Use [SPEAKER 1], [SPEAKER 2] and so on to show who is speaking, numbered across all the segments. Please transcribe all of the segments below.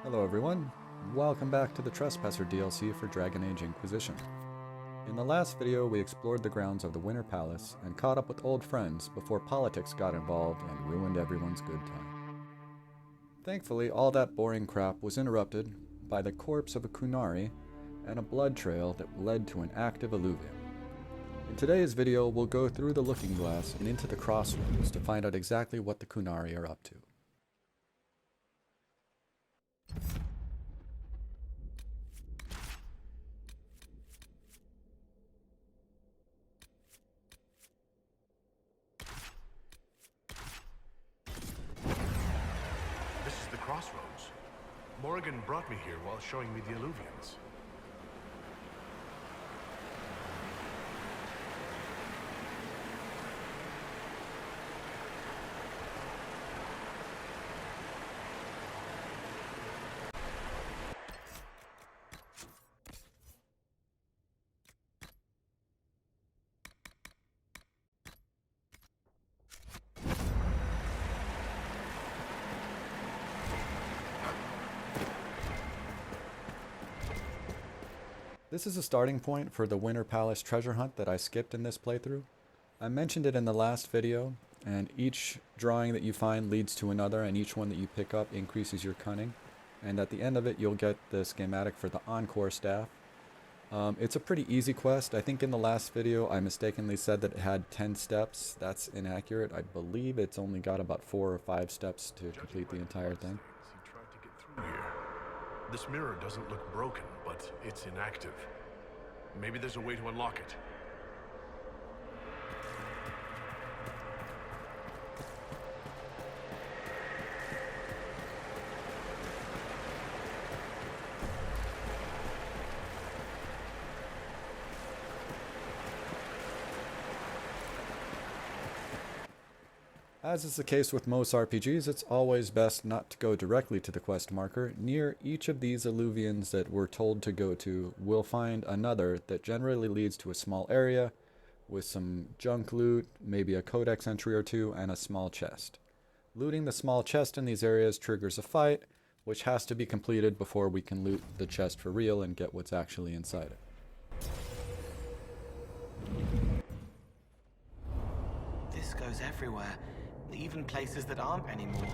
[SPEAKER 1] Hello everyone, welcome back to the Trespasser DLC for Dragon Age Inquisition. In the last video we explored the grounds of the Winter Palace and caught up with old friends before politics got involved and ruined everyone's good time. Thankfully all that boring crap was interrupted by the corpse of a Qunari and a blood trail that led to an active alluvium. In today's video we'll go through the Looking Glass and into the crossroads to find out exactly what the Qunari are up to.
[SPEAKER 2] This is the crossroads. Morrigan brought me here while showing me the alluvians.
[SPEAKER 1] This is a starting point for the Winter Palace treasure hunt that I skipped in this playthrough. I mentioned it in the last video, and each drawing that you find leads to another, and each one that you pick up increases your cunning. And at the end of it, you'll get the schematic for the Encore staff. It's a pretty easy quest. I think in the last video I mistakenly said that it had 10 steps. That's inaccurate. I believe it's only got about 4 or 5 steps to complete the entire thing.
[SPEAKER 2] He tried to get through here. This mirror doesn't look broken, but it's inactive. Maybe there's a way to unlock it.
[SPEAKER 1] As is the case with most RPGs, it's always best not to go directly to the quest marker. Near each of these alluvians that we're told to go to, we'll find another that generally leads to a small area with some junk loot, maybe a codex entry or two, and a small chest. Looting the small chest in these areas triggers a fight, which has to be completed before we can loot the chest for real and get what's actually inside it.
[SPEAKER 3] This goes everywhere, even places that aren't anymore.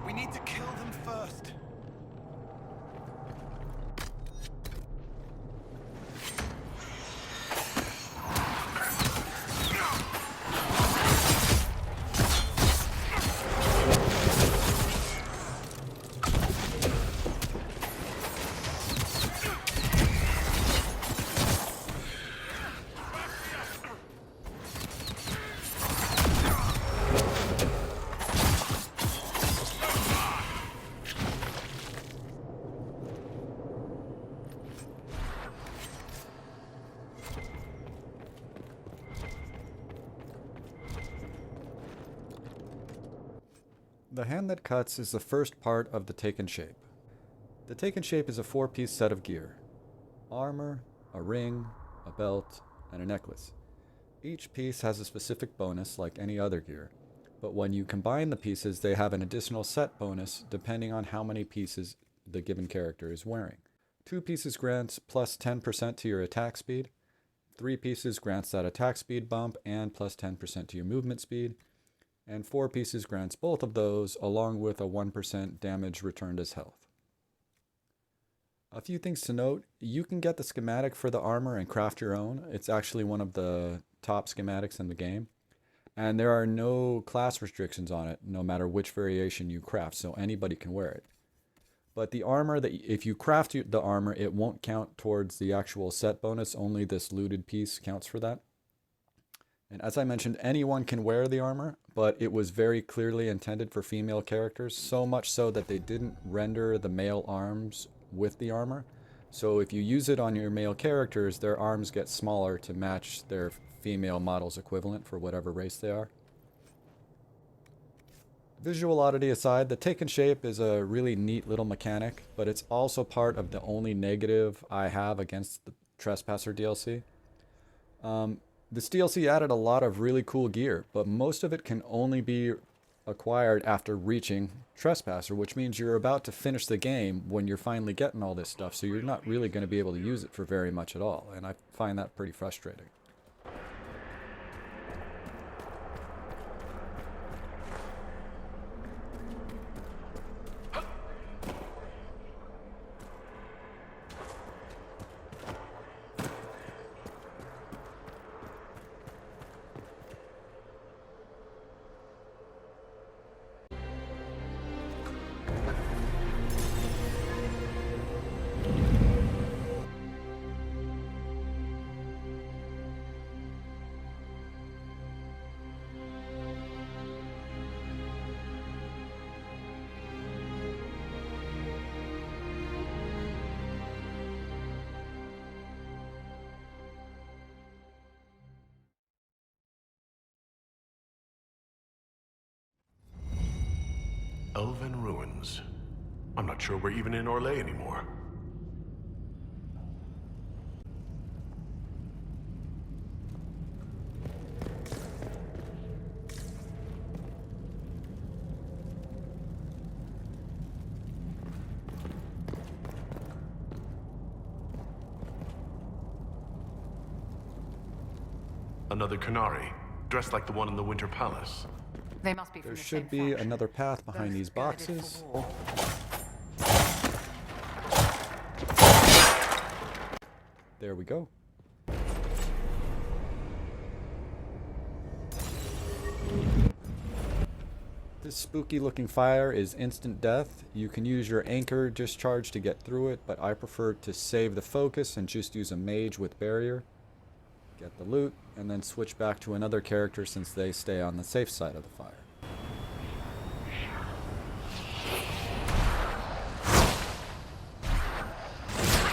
[SPEAKER 3] We need to kill them first.
[SPEAKER 1] The Hand That Cuts is the first part of the Taken Shape. The Taken Shape is a 4-piece set of gear. Armor, a ring, a belt, and a necklace. Each piece has a specific bonus like any other gear, but when you combine the pieces, they have an additional set bonus depending on how many pieces the given character is wearing. 2 pieces grants plus 10% to your attack speed. 3 pieces grants that attack speed bump and plus 10% to your movement speed. And 4 pieces grants both of those, along with a 1% damage returned as health. A few things to note: you can get the schematic for the armor and craft your own. It's actually one of the top schematics in the game. And there are no class restrictions on it, no matter which variation you craft, so anybody can wear it. But the armor, if you craft the armor, it won't count towards the actual set bonus. Only this looted piece counts for that. And as I mentioned, anyone can wear the armor, but it was very clearly intended for female characters, so much so that they didn't render the male arms with the armor. So if you use it on your male characters, their arms get smaller to match their female model's equivalent for whatever race they are. Visual oddity aside, the Taken Shape is a really neat little mechanic, but it's also part of the only negative I have against the Trespasser DLC. This DLC added a lot of really cool gear, but most of it can only be acquired after reaching Trespasser, which means you're about to finish the game when you're finally getting all this stuff, so you're not really going to be able to use it for very much at all, and I find that pretty frustrating.
[SPEAKER 2] Elven ruins. I'm not sure we're even in Orlais anymore. Another Qunari, dressed like the one in the Winter Palace.
[SPEAKER 4] They must be from
[SPEAKER 1] There
[SPEAKER 4] the
[SPEAKER 1] should
[SPEAKER 4] same
[SPEAKER 1] be
[SPEAKER 4] faction.
[SPEAKER 1] another path behind
[SPEAKER 4] Both
[SPEAKER 1] these
[SPEAKER 4] girded for
[SPEAKER 1] boxes.
[SPEAKER 4] war.
[SPEAKER 1] There we go. This spooky looking fire is instant death. You can use your anchor discharge to get through it, but I prefer to save the focus and just use a mage with barrier. Get the loot, and then switch back to another character since they stay on the safe side of the fire.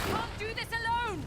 [SPEAKER 4] Can't do this alone!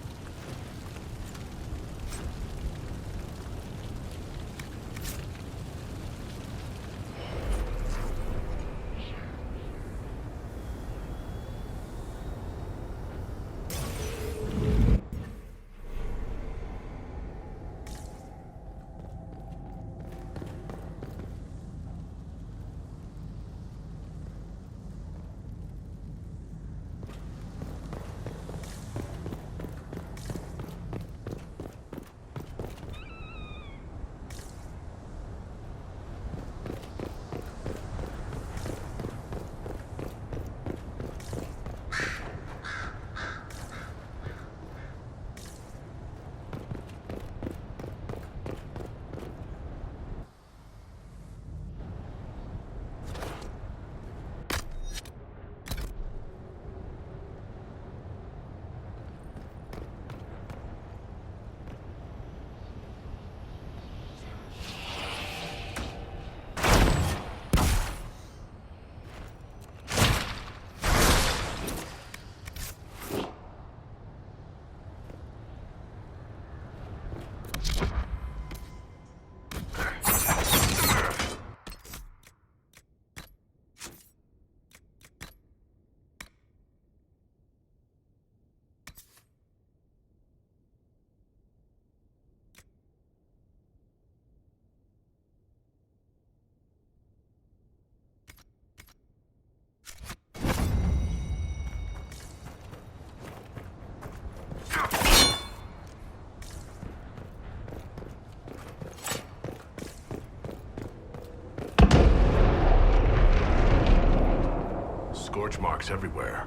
[SPEAKER 2] sparks everywhere.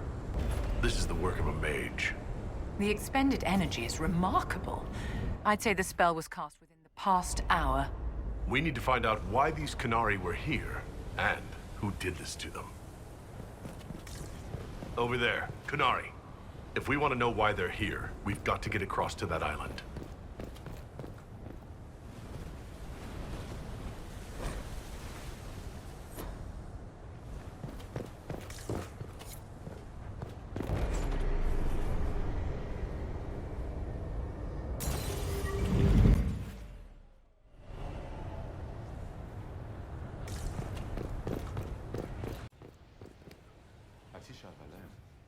[SPEAKER 2] This is the work of a mage.
[SPEAKER 4] The expended energy is remarkable. I'd say the spell was cast within the past hour.
[SPEAKER 2] We need to find out why these Qunari were here, and who did this to them. Over there, Qunari. If we want to know why they're here, we've got to get across to that island.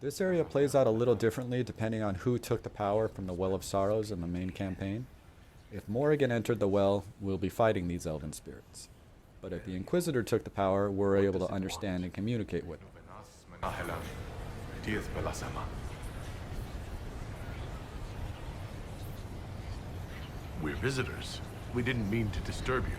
[SPEAKER 1] This area plays out a little differently depending on who took the power from the Well of Sorrows in the main campaign. If Morrigan entered the well, we'll be fighting these elven spirits. But if the Inquisitor took the power, we're able to understand and communicate with them.
[SPEAKER 2] We're visitors. We didn't mean to disturb you.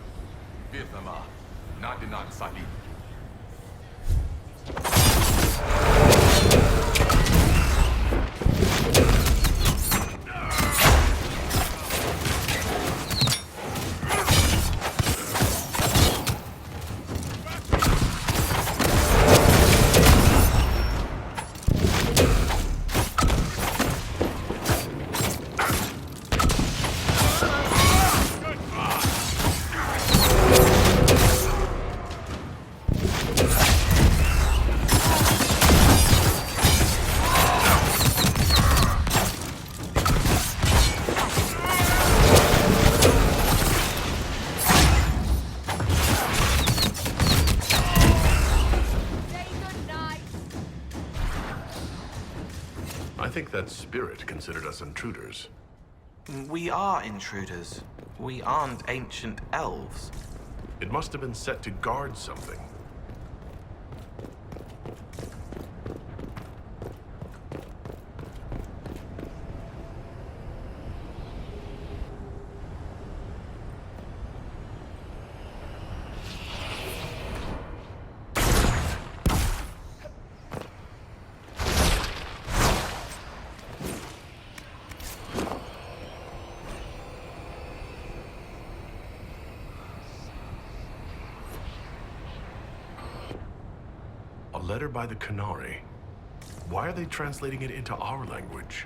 [SPEAKER 2] I think that spirit considered us intruders.
[SPEAKER 3] We are intruders. We aren't ancient elves.
[SPEAKER 2] It must have been set to guard something. A letter by the Qunari. Why are they translating it into our language?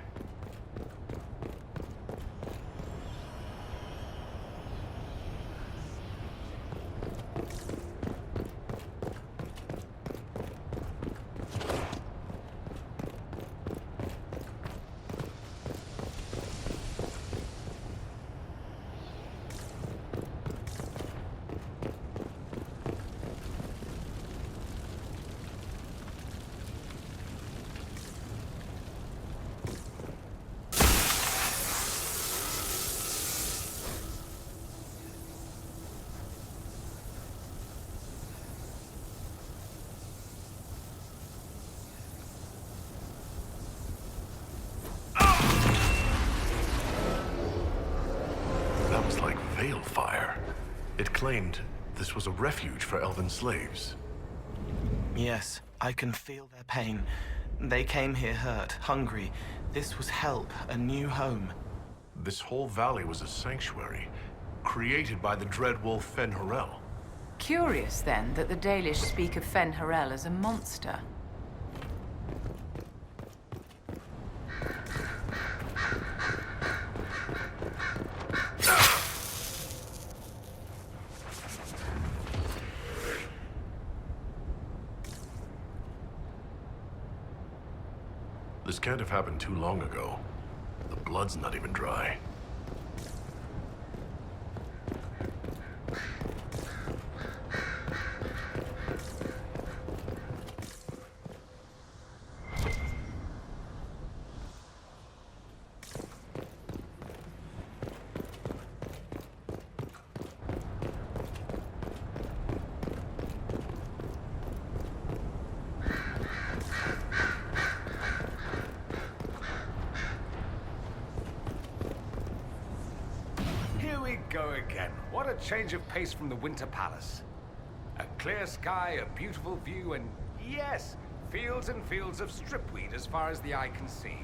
[SPEAKER 2] Fire. It claimed this was a refuge for elven slaves.
[SPEAKER 3] Yes, I can feel their pain. They came here hurt, hungry. This was help, a new home.
[SPEAKER 2] This whole valley was a sanctuary, created by the dread wolf Fen'Harel.
[SPEAKER 4] Curious, then, that the Dalish speak of Fen'Harel as a monster.
[SPEAKER 2] This can't have happened too long ago. The blood's not even dry.
[SPEAKER 5] Go again. What a change of pace from the Winter Palace. A clear sky, a beautiful view, and yes, Fields and fields of stripweed as far as the eye can see.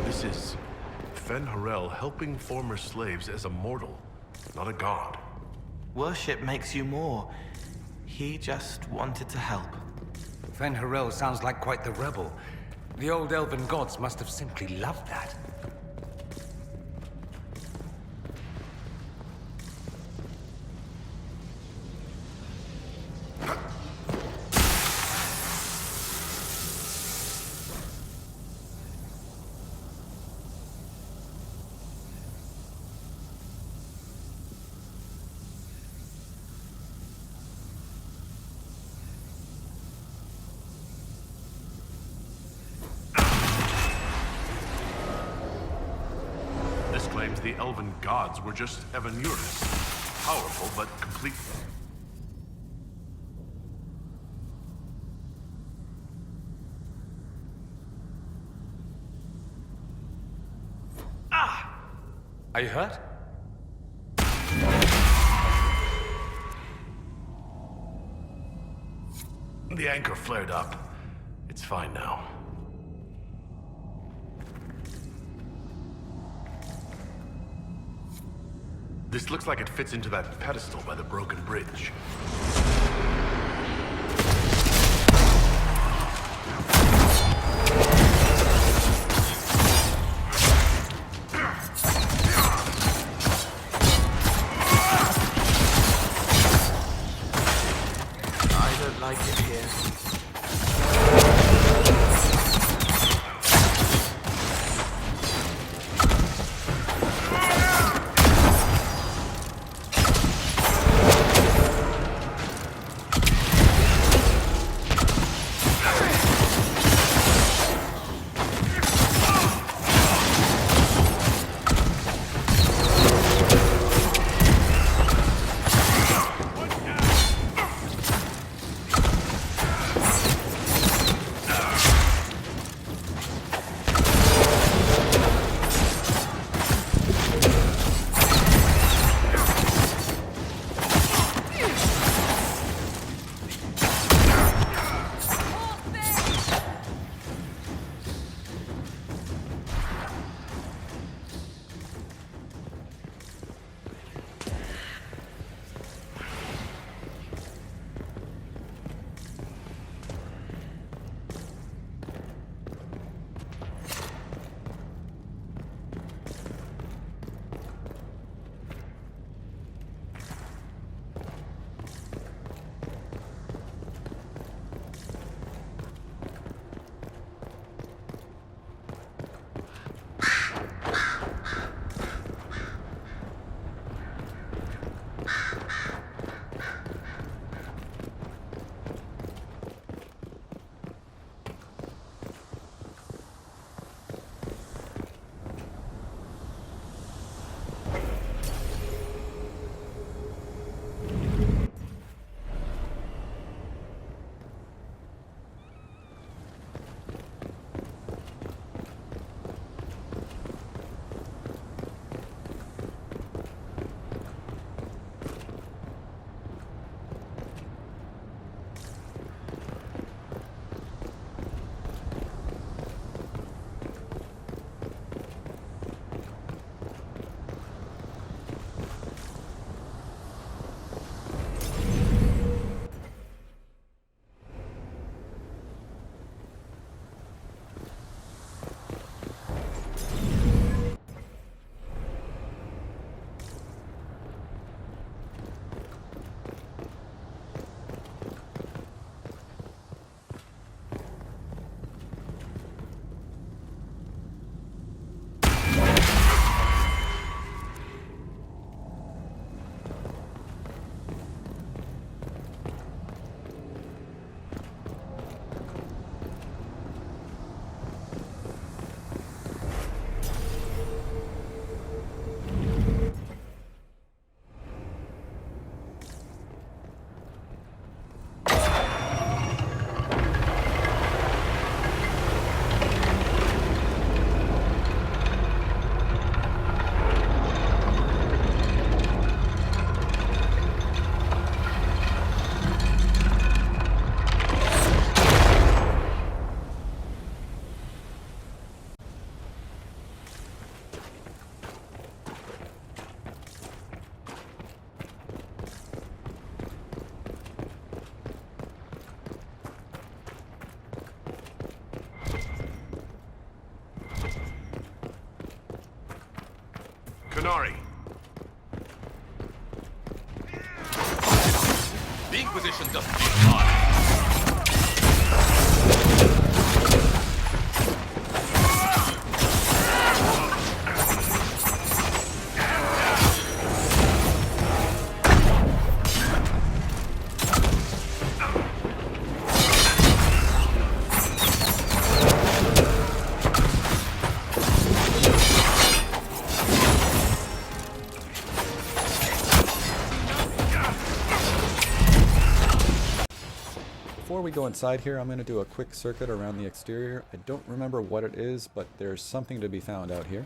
[SPEAKER 2] This is Fen'Harel helping former slaves as a mortal, not a god.
[SPEAKER 3] Worship makes you more. He just wanted to help.
[SPEAKER 5] Fen'Harel sounds like quite the rebel. The old elven gods must have simply loved that.
[SPEAKER 2] The elven gods were just Evanurus. Powerful, but complete.
[SPEAKER 5] Ah! Are you hurt?
[SPEAKER 2] The anchor flared up. It's fine now. This looks like it fits into that pedestal by the broken bridge.
[SPEAKER 3] I don't like it here.
[SPEAKER 6] The Inquisition doesn't need time.
[SPEAKER 1] Before we go inside here, I'm going to do a quick circuit around the exterior. I don't remember what it is, but there's something to be found out here.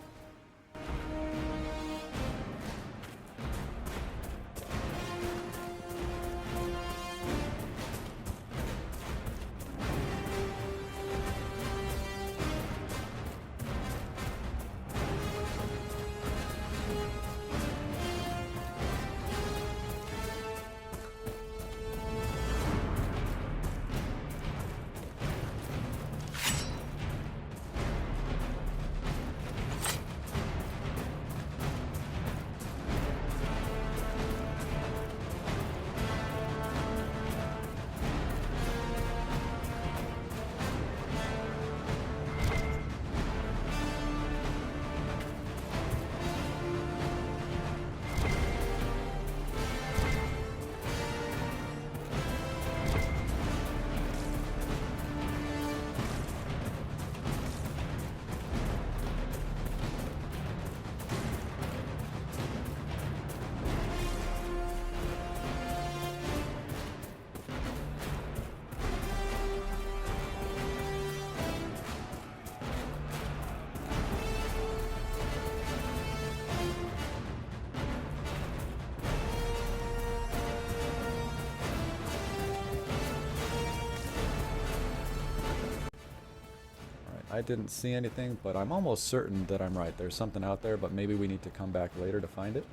[SPEAKER 1] I didn't see anything, but I'm almost certain that I'm right. There's something out there, but maybe we need to come back later to find it.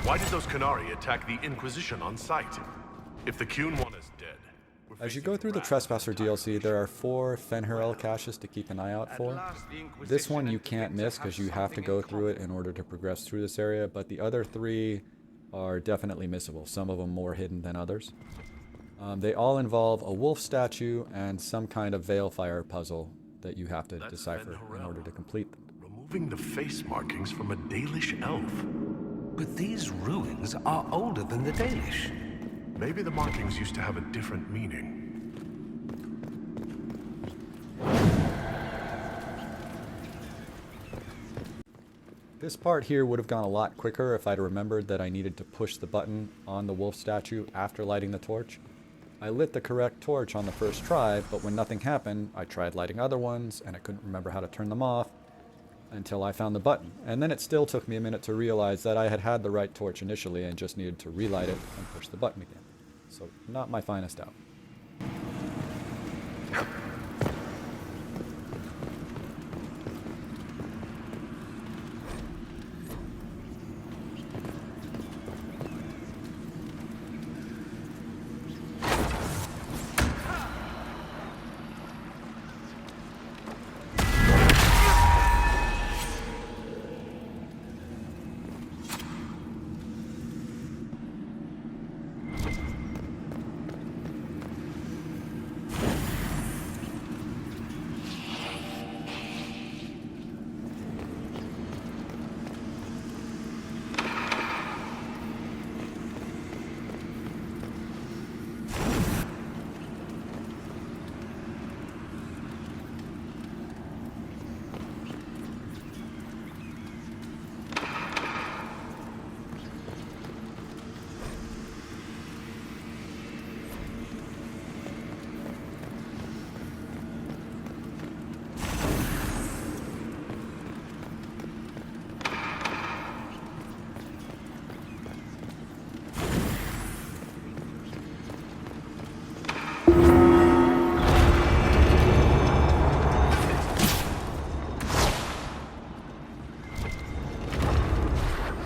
[SPEAKER 2] Why did those Qunari attack the Inquisition on sight? If the Qun want us dead...
[SPEAKER 1] As you go through the Trespasser DLC, there are 4 Fen'Harel Caches to keep an eye out for. This one you can't miss because you have to go through it in order to progress through this area, but the other 3 are definitely missable, some of them more hidden than others. They all involve a wolf statue and some kind of Veilfire puzzle that you have to decipher in order to complete them.
[SPEAKER 2] Removing the face markings from a Dalish elf.
[SPEAKER 5] But these ruins are older than the Dalish.
[SPEAKER 2] Maybe the markings used to have a different meaning.
[SPEAKER 1] This part here would have gone a lot quicker if I'd remembered that I needed to push the button on the wolf statue after lighting the torch. I lit the correct torch on the first try, but when nothing happened, I tried lighting other ones, and I couldn't remember how to turn them off until I found the button. And then it still took me a minute to realize that I had the right torch initially and just needed to relight it and push the button again. So, not my finest hour.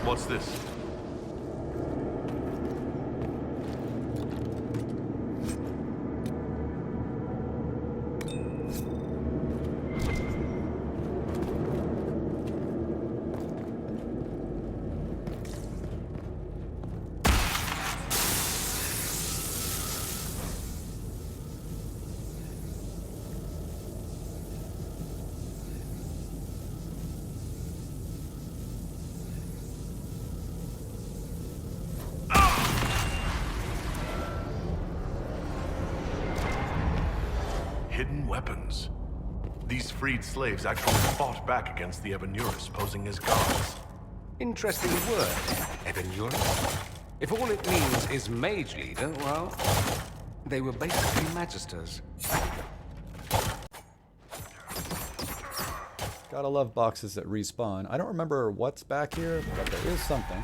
[SPEAKER 2] What's this? Hidden weapons. These freed slaves actually fought back against the Ebenuris, posing as gods.
[SPEAKER 5] Interesting word, Ebenuris. If all it means is mage leader, well, they were basically magisters.
[SPEAKER 1] Gotta love boxes that respawn. I don't remember what's back here, but there is something.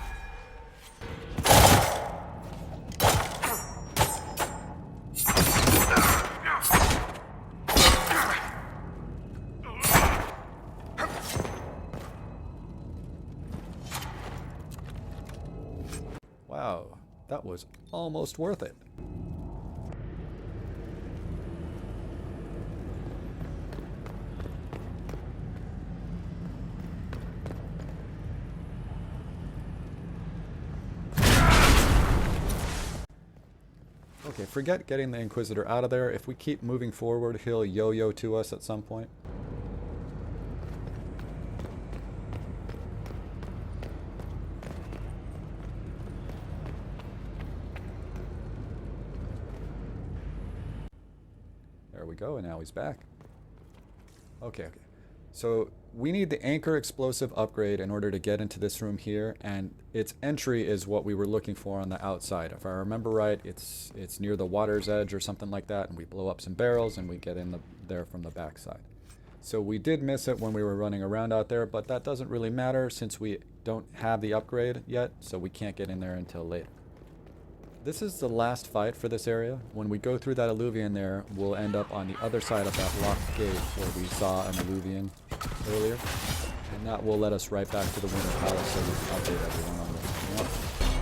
[SPEAKER 1] Wow, that was almost worth it. Okay, forget getting the Inquisitor out of there. If we keep moving forward, he'll yo-yo to us at some point. There we go, and now he's back. Okay. So we need the anchor explosive upgrade in order to get into this room here, and its entry is what we were looking for on the outside. If I remember right, it's near the water's edge or something like that, and we blow up some barrels and we get in there from the backside. So we did miss it when we were running around out there, but that doesn't really matter since we don't have the upgrade yet, so we can't get in there until later. This is the last fight for this area. When we go through that alluvion there, we'll end up on the other side of that locked gate where we saw an alluvion earlier. And that will let us right back to the Winter Palace so we can update everyone on what's going on.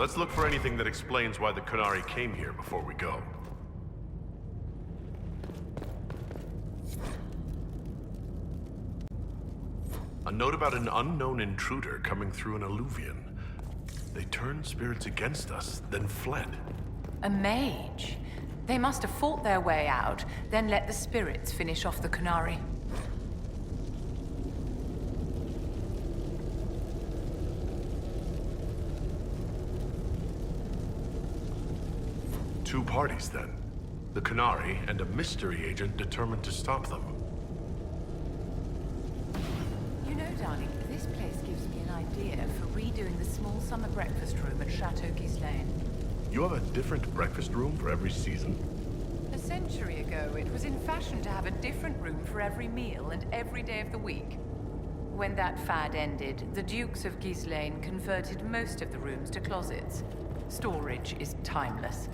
[SPEAKER 2] Let's look for anything that explains why the Qunari came here before we go. A note about an unknown intruder coming through an alluvion. They turned spirits against us, then fled.
[SPEAKER 4] A mage? They must have fought their way out, then let the spirits finish off the Qunari.
[SPEAKER 2] Two parties, then. The Qunari and a mystery agent determined to stop them.
[SPEAKER 4] You know, darling, this place gives me an idea for redoing the small summer breakfast room at Chateau Ghislaine.
[SPEAKER 2] You have a different breakfast room for every season?
[SPEAKER 4] A century ago, it was in fashion to have a different room for every meal and every day of the week. When that fad ended, the Dukes of Ghislaine converted most of the rooms to closets. Storage is timeless.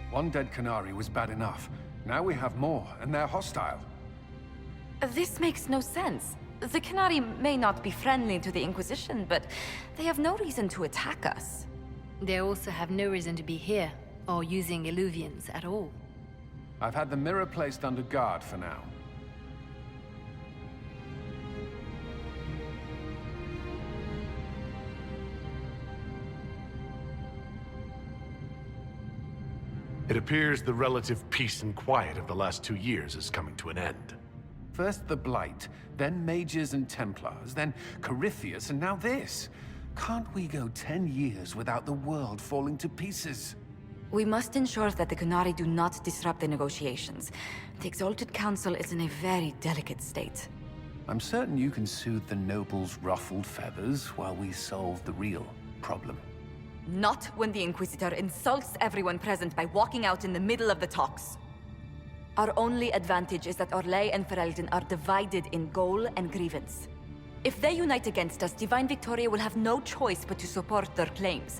[SPEAKER 5] One dead Qunari was bad enough. Now we have more, and they're hostile.
[SPEAKER 6] This makes no sense. The Qunari may not be friendly to the Inquisition, but they have no reason to attack us.
[SPEAKER 7] They also have no reason to be here, or using illuvians at all.
[SPEAKER 5] I've had the mirror placed under guard for now.
[SPEAKER 2] It appears the relative peace and quiet of the last 2 years is coming to an end.
[SPEAKER 5] First the Blight, then Mages and Templars, then Corypheus, and now this. Can't we go 10 years without the world falling to pieces?
[SPEAKER 6] We must ensure that the Qunari do not disrupt the negotiations. The Exalted Council is in a very delicate state.
[SPEAKER 5] I'm certain you can soothe the nobles' ruffled feathers while we solve the real problem.
[SPEAKER 6] Not when the Inquisitor insults everyone present by walking out in the middle of the talks. Our only advantage is that Orlais and Ferelden are divided in goal and grievance. If they unite against us, Divine Victoria will have no choice but to support their claims.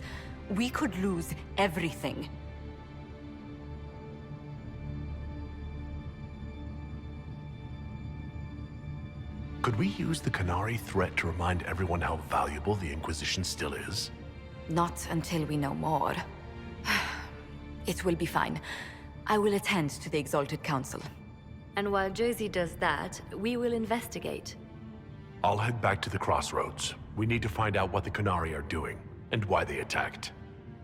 [SPEAKER 6] We could lose everything.
[SPEAKER 2] Could we use the Qunari threat to remind everyone how valuable the Inquisition still is?
[SPEAKER 6] Not until we know more. It will be fine. I will attend to the Exalted Council.
[SPEAKER 7] And while Josie does that, we will investigate.
[SPEAKER 2] I'll head back to the crossroads. We need to find out what the Qunari are doing, and why they attacked.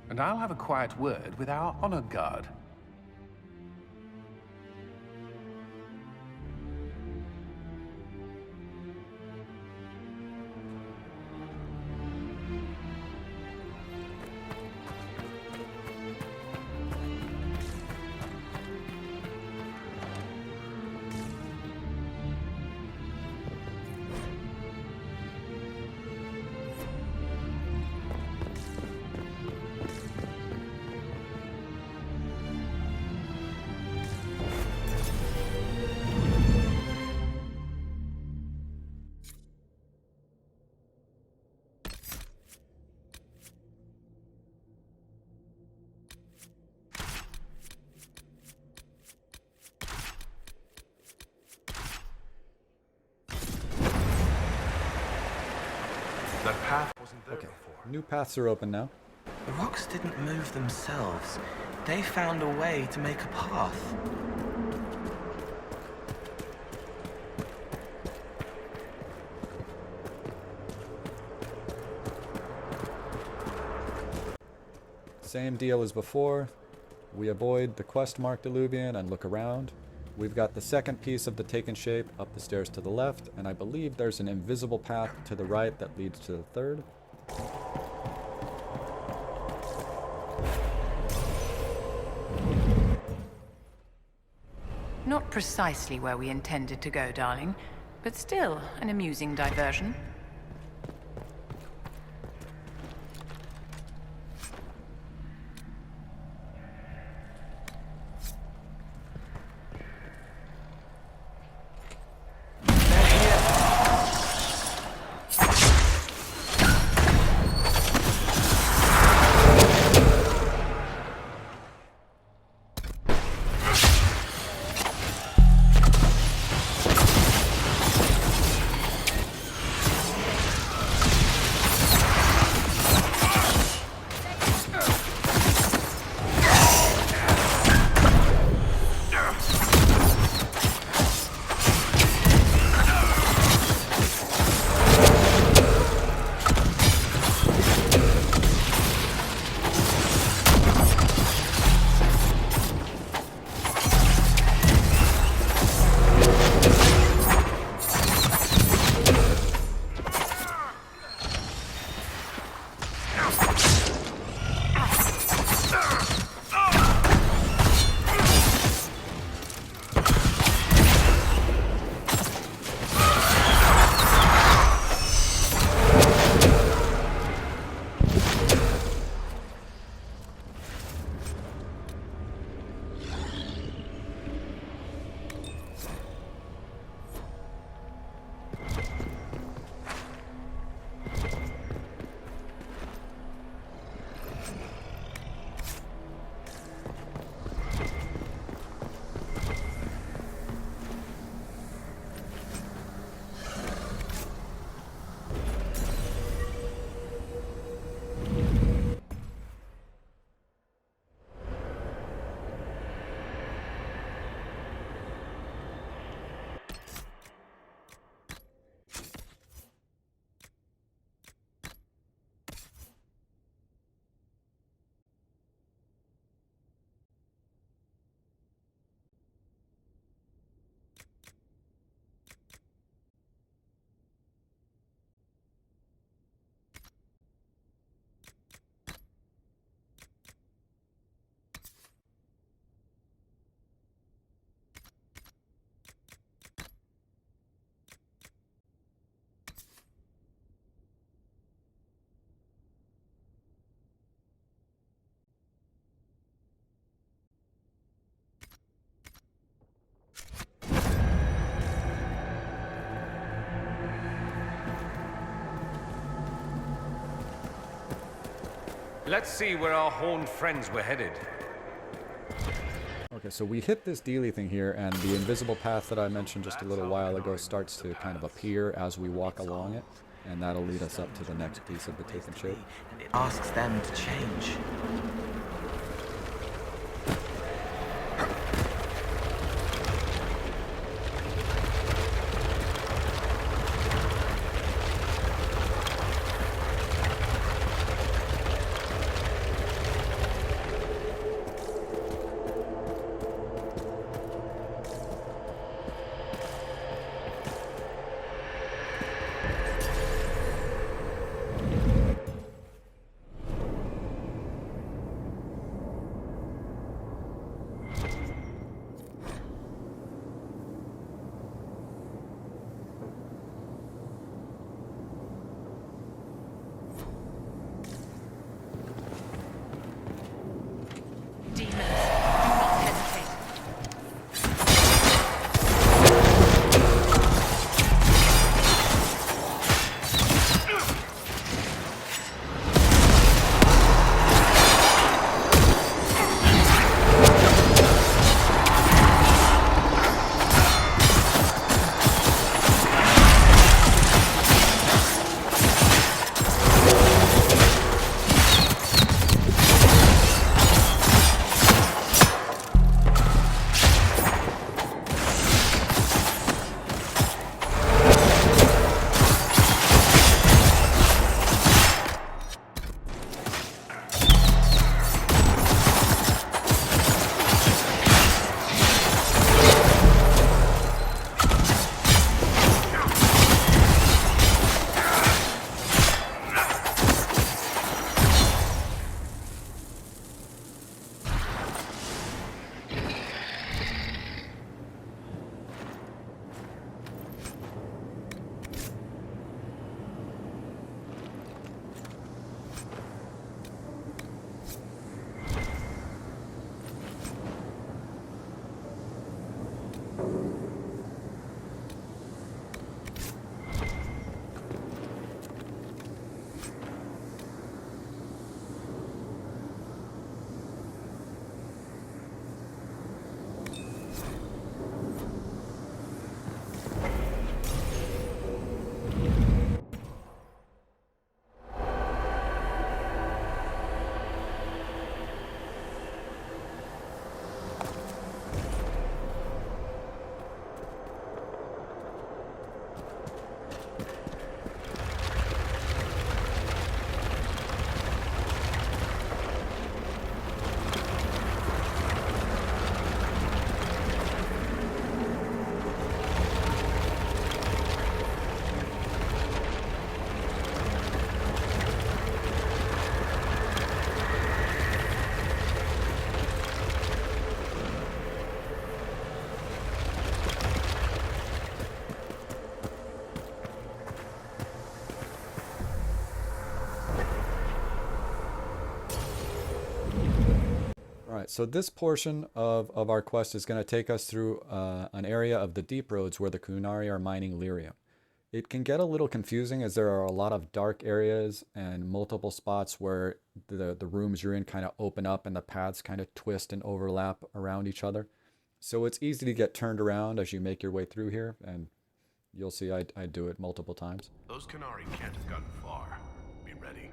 [SPEAKER 5] And I'll have a quiet word with our honor guard.
[SPEAKER 2] That path wasn't there
[SPEAKER 1] Okay,
[SPEAKER 2] before.
[SPEAKER 1] new paths are open now.
[SPEAKER 3] The rocks didn't move themselves. They found a way to make a path.
[SPEAKER 1] Same deal as before. We avoid the quest-marked Illuvian and look around. We've got the second piece of the Taken Shape up the stairs to the left, and I believe there's an invisible path to the right that leads to the third.
[SPEAKER 4] Not precisely where we intended to go, darling, but still an amusing diversion.
[SPEAKER 8] Let's see where our horned friends were headed.
[SPEAKER 1] Okay, so we hit this dealy thing here, and the invisible path that I mentioned just a little while ago starts to kind of appear as we walk along it, and that'll lead us up to the next piece of the Taken Shape.
[SPEAKER 3] It asks them to change.
[SPEAKER 1] Alright, so this portion of our quest is going to take us through an area of the deep roads where the Qunari are mining lyrium. It can get a little confusing as there are a lot of dark areas and multiple spots where the rooms you're in kind of open up and the paths kind of twist and overlap around each other. So it's easy to get turned around as you make your way through here, and you'll see I do it multiple times.
[SPEAKER 2] Those Qunari can't have gotten far. Be ready.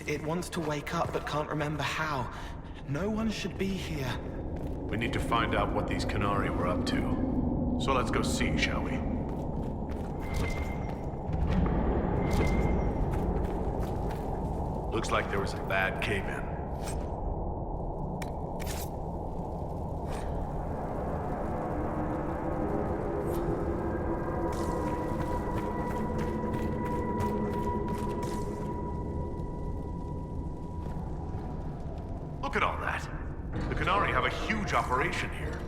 [SPEAKER 3] It wants to wake up but can't remember how. No one should be here.
[SPEAKER 2] We need to find out what these Qunari were up to. So let's go see, shall we? Looks like there was a bad cave-in. Look at all that. The Qunari have a huge operation here.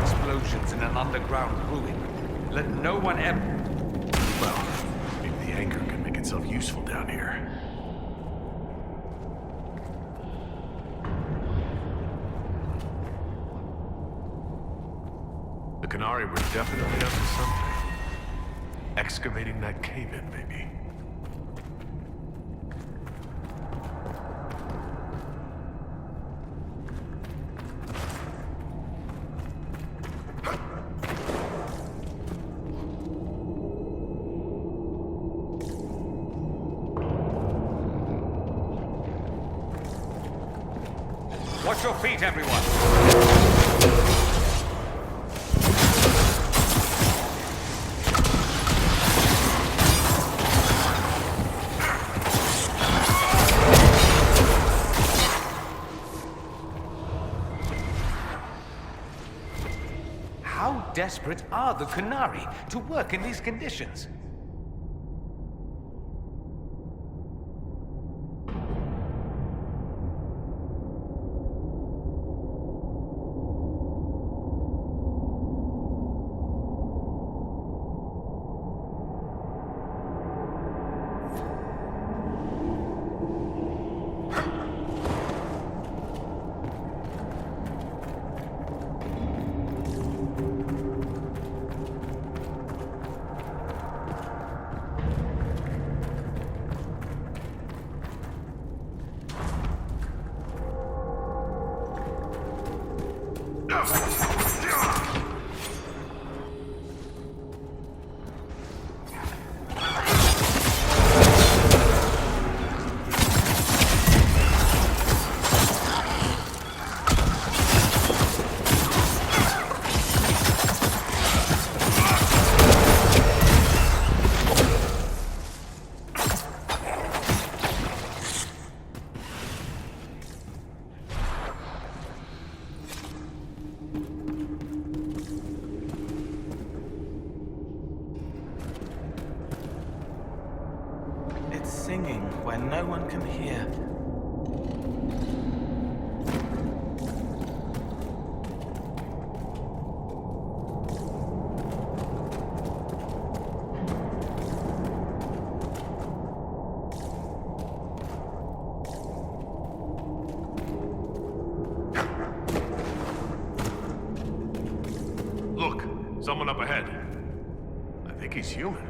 [SPEAKER 8] Explosions in an underground ruin. Let no one ever...
[SPEAKER 2] Well, maybe the anchor can make itself useful down here. The Qunari were definitely up to something. Excavating that cave-in, maybe.
[SPEAKER 8] Watch your feet, everyone! How desperate are the Qunari to work in these conditions?
[SPEAKER 3] Singing where no one can hear.
[SPEAKER 2] Look, someone up ahead. I think he's human.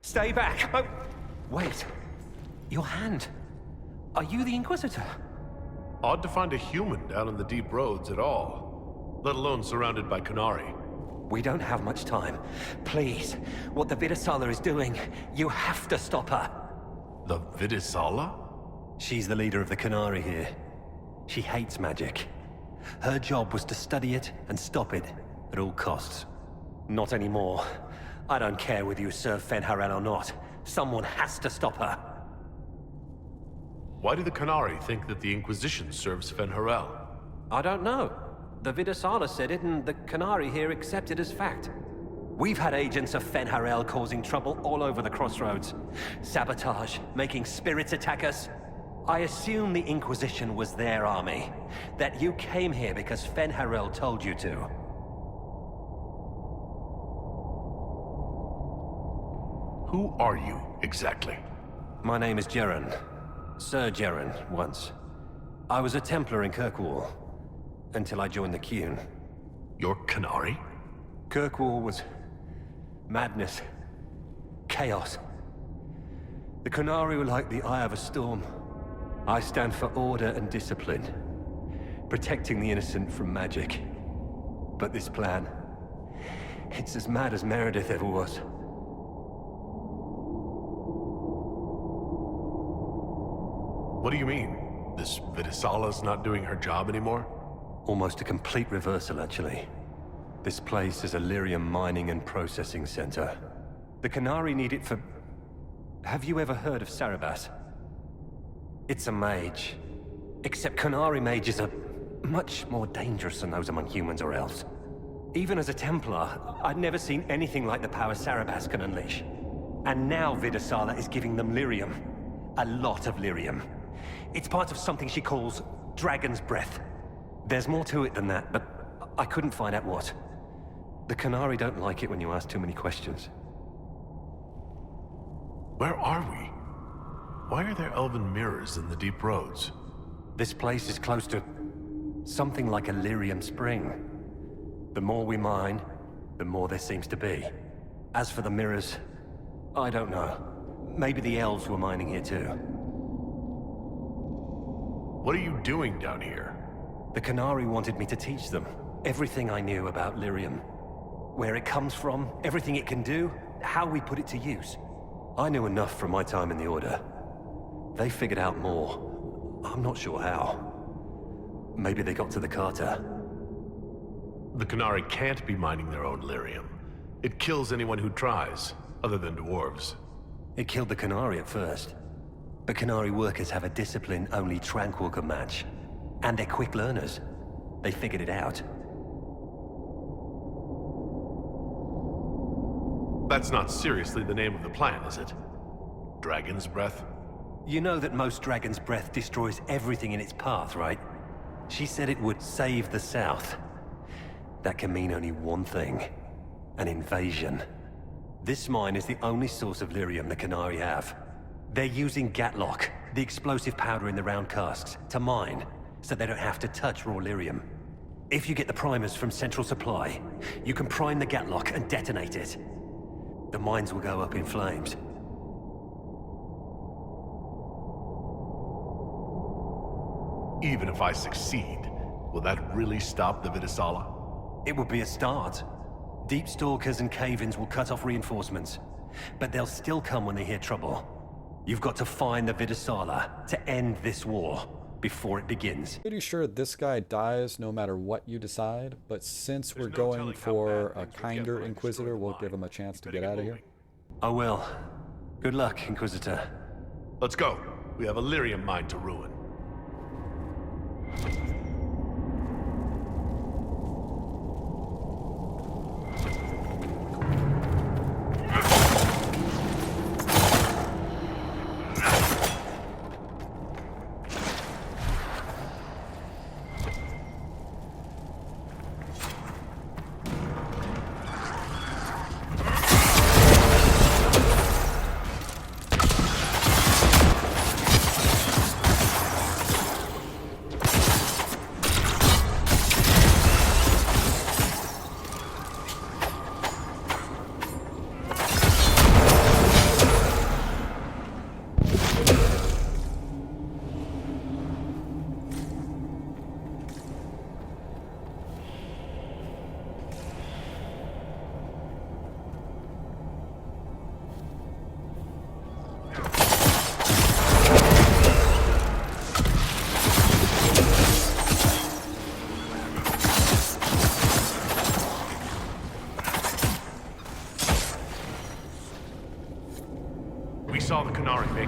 [SPEAKER 9] Stay back! Oh, wait. Your hand. Are you the Inquisitor?
[SPEAKER 2] Odd to find a human down in the deep roads at all, let alone surrounded by Qunari.
[SPEAKER 9] We don't have much time. Please, what the Vidisala is doing, you have to stop her.
[SPEAKER 2] The Vidisala?
[SPEAKER 9] She's the leader of the Qunari here. She hates magic. Her job was to study it and stop it. At all costs. Not anymore. I don't care whether you serve Fen'Harel or not. Someone has to stop her.
[SPEAKER 2] Why do the Qunari think that the Inquisition serves Fen'Harel?
[SPEAKER 9] I don't know. The Vidasala said it, and the Qunari here accept it as fact. We've had agents of Fen'Harel causing trouble all over the crossroads. Sabotage, making spirits attack us. I assume the Inquisition was their army. That you came here because Fen'Harel told you to.
[SPEAKER 2] Who are you, exactly?
[SPEAKER 9] My name is Jeren. Sir Jeren, once. I was a Templar in Kirkwall, until I joined the Qun.
[SPEAKER 2] You're Qunari?
[SPEAKER 9] Kirkwall was madness, chaos. The Qunari were like the eye of a storm. I stand for order and discipline, protecting the innocent from magic. But this plan, it's as mad as Meredith ever was.
[SPEAKER 2] What do you mean? This Vidasala's not doing her job anymore?
[SPEAKER 9] Almost a complete reversal, actually. This place is a lyrium mining and processing center. The Qunari need it for... Have you ever heard of Sarabas? It's a mage. Except Qunari mages are much more dangerous than those among humans or elves. Even as a Templar, I'd never seen anything like the power Sarabas can unleash. And now Vidasala is giving them lyrium. A lot of lyrium. It's part of something she calls Dragon's Breath. There's more to it than that, but I couldn't find out what. The Qunari don't like it when you ask too many questions.
[SPEAKER 2] Where are we? Why are there elven mirrors in the deep roads?
[SPEAKER 9] This place is close to something like a lyrium spring. The more we mine, the more there seems to be. As for the mirrors, I don't know. Maybe the elves were mining here too.
[SPEAKER 2] What are you doing down here?
[SPEAKER 9] The Qunari wanted me to teach them everything I knew about lyrium. Where it comes from, everything it can do, how we put it to use. I knew enough from my time in the Order. They figured out more. I'm not sure how. Maybe they got to the Carter.
[SPEAKER 2] The Qunari can't be mining their own lyrium. It kills anyone who tries, other than dwarves.
[SPEAKER 9] It killed the Qunari at first. But Qunari workers have a discipline only Tranquil can match. And they're quick learners. They figured it out.
[SPEAKER 2] That's not seriously the name of the plan, is it? Dragon's Breath?
[SPEAKER 9] You know that most Dragon's Breath destroys everything in its path, right? She said it would save the South. That can mean only one thing. An invasion. This mine is the only source of lyrium the Qunari have. They're using Gaatlock, the explosive powder in the round casks, to mine, so they don't have to touch raw lyrium. If you get the primers from Central Supply, you can prime the Gaatlock and detonate it. The mines will go up in flames.
[SPEAKER 2] Even if I succeed, will that really stop the Vidasala?
[SPEAKER 9] It would be a start. Deep Stalkers and cave-ins will cut off reinforcements, but they'll still come when they hear trouble. You've got to find the Vidasala to end this war before it begins.
[SPEAKER 1] Pretty sure this guy dies no matter what you decide, but since we're going for a kinder Inquisitor, we'll give him a chance to get out of here.
[SPEAKER 9] I will. Good luck, Inquisitor.
[SPEAKER 2] Let's go. We have a lyrium mine to ruin.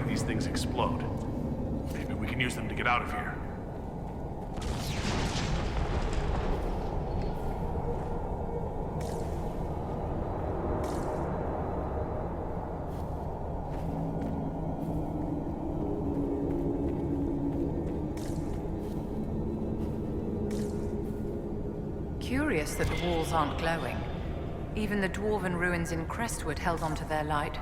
[SPEAKER 2] make these things explode. Maybe we can use them to get out of here.
[SPEAKER 4] Curious that the walls aren't glowing. Even the dwarven ruins in Crestwood held onto their light.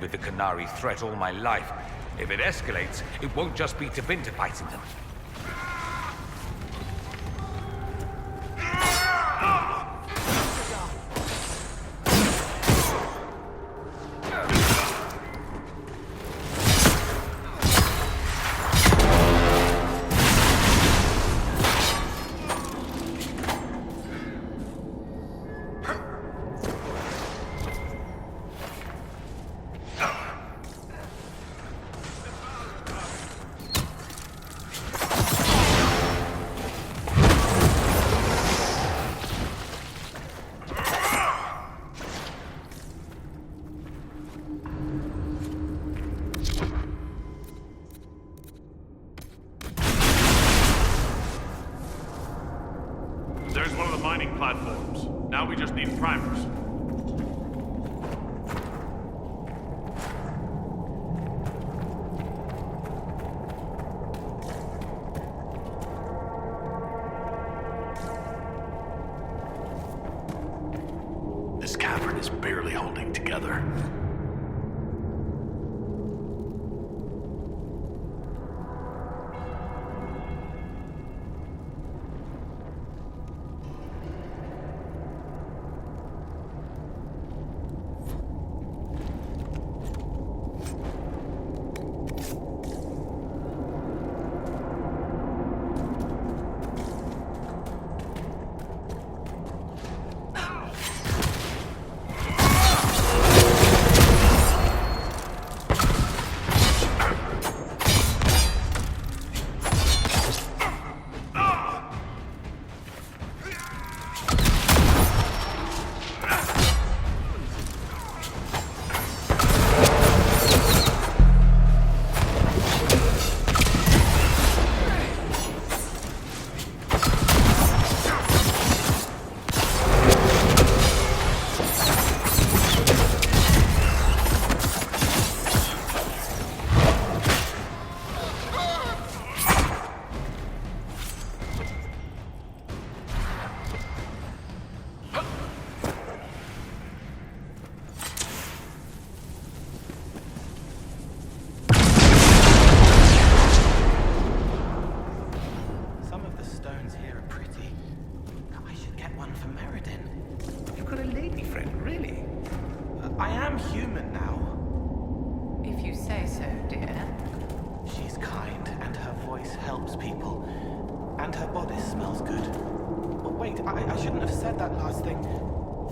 [SPEAKER 8] With the Qunari threat all my life. If it escalates, it won't just be Tabinta fighting them.
[SPEAKER 2] There's one of the mining platforms. Now we just need primers. This cavern is barely holding together.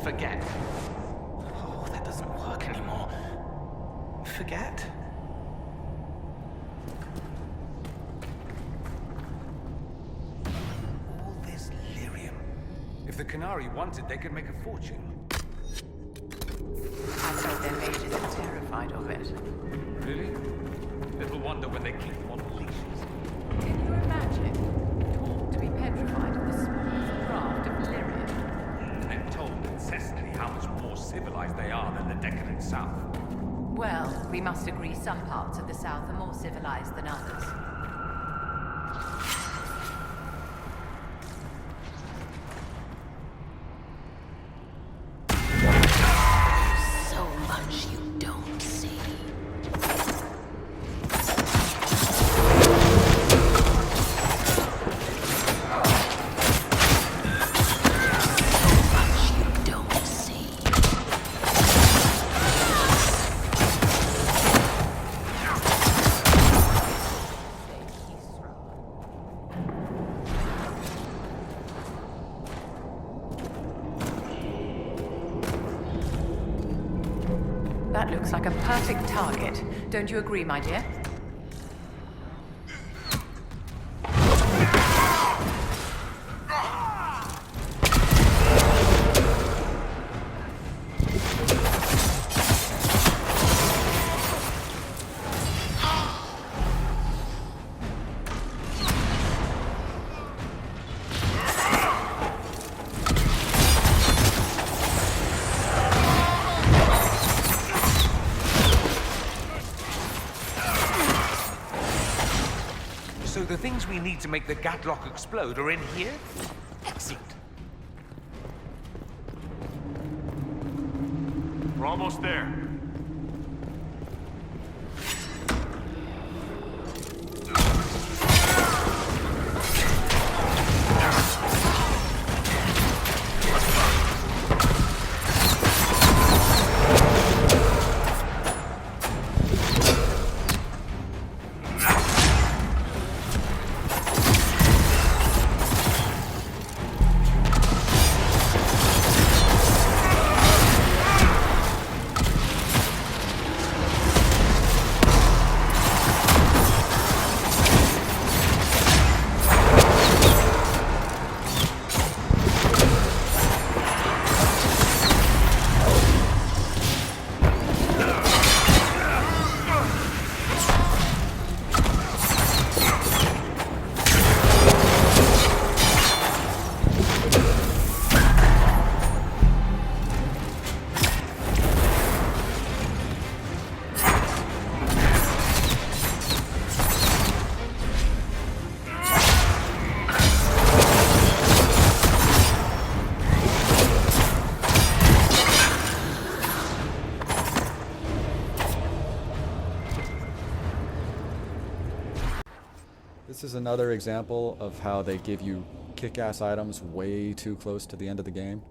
[SPEAKER 3] Forget. Oh, that doesn't work anymore. Forget?
[SPEAKER 8] All this lyrium. If the Qunari wanted, they could make a fortune.
[SPEAKER 4] I thought their mages are terrified of it.
[SPEAKER 8] Really? Little wonder when they keep them on leashes.
[SPEAKER 4] Can you imagine? Taught to be petrified of the smallest craft of lyrium.
[SPEAKER 8] And told incessantly how much more civilized they are than the decadent South.
[SPEAKER 4] Well, we must agree some parts of the South are more civilized than others.
[SPEAKER 10] So much you don't see.
[SPEAKER 4] That looks like a perfect target. Don't you agree, my dear?
[SPEAKER 8] So the things we need to make the Gaatlock explode are in here? Excellent.
[SPEAKER 2] We're almost there.
[SPEAKER 1] This is another example of how they give you kick-ass items way too close to the end of the game.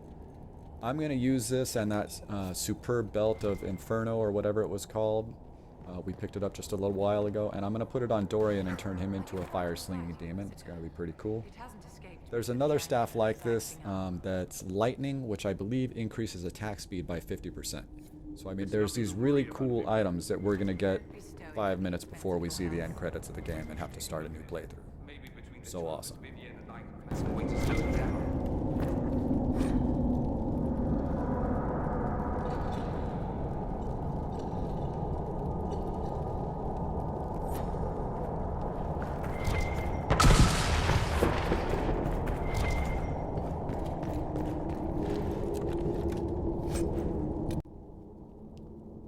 [SPEAKER 1] I'm going to use this and that superb belt of Inferno or whatever it was called. We picked it up just a little while ago, and I'm going to put it on Dorian and turn him into a fire-slinging demon. It's going to be pretty cool. There's another staff like this that's lightning, which I believe increases attack speed by 50%. So I mean, there's these really cool items that we're going to get 5 minutes before we see the end credits of the game and have to start a new playthrough. So awesome.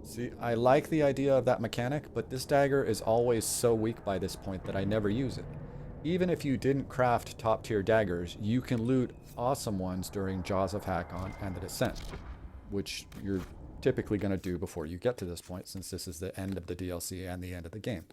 [SPEAKER 1] See, I like the idea of that mechanic, but this dagger is always so weak by this point that I never use it. Even if you didn't craft top-tier daggers, you can loot awesome ones during Jaws of Hakon and the Descent, which you're typically going to do before you get to this point, since this is the end of the DLC and the end of the game.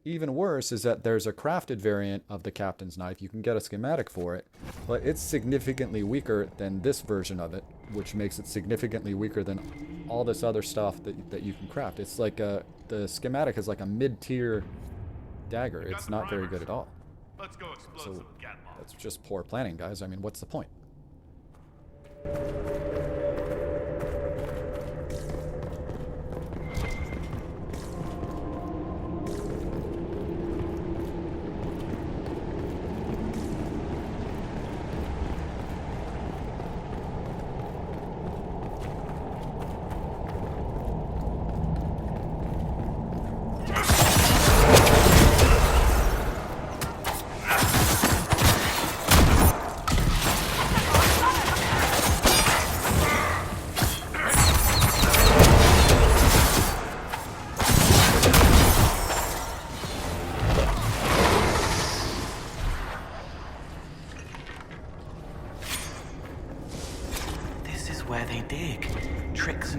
[SPEAKER 1] Even worse is that there's a crafted variant of the Captain's Knife. You can get a schematic for it, but it's significantly weaker than this version of it, which makes it significantly weaker than all this other stuff that you can craft. It's like the schematic is like a mid-tier dagger. It's not very good at all.
[SPEAKER 2] Let's go explode
[SPEAKER 1] So
[SPEAKER 2] some Gaatlock.
[SPEAKER 1] that's just poor planning, guys. I mean, what's the point?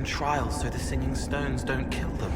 [SPEAKER 3] and trials so the singing stones don't kill them.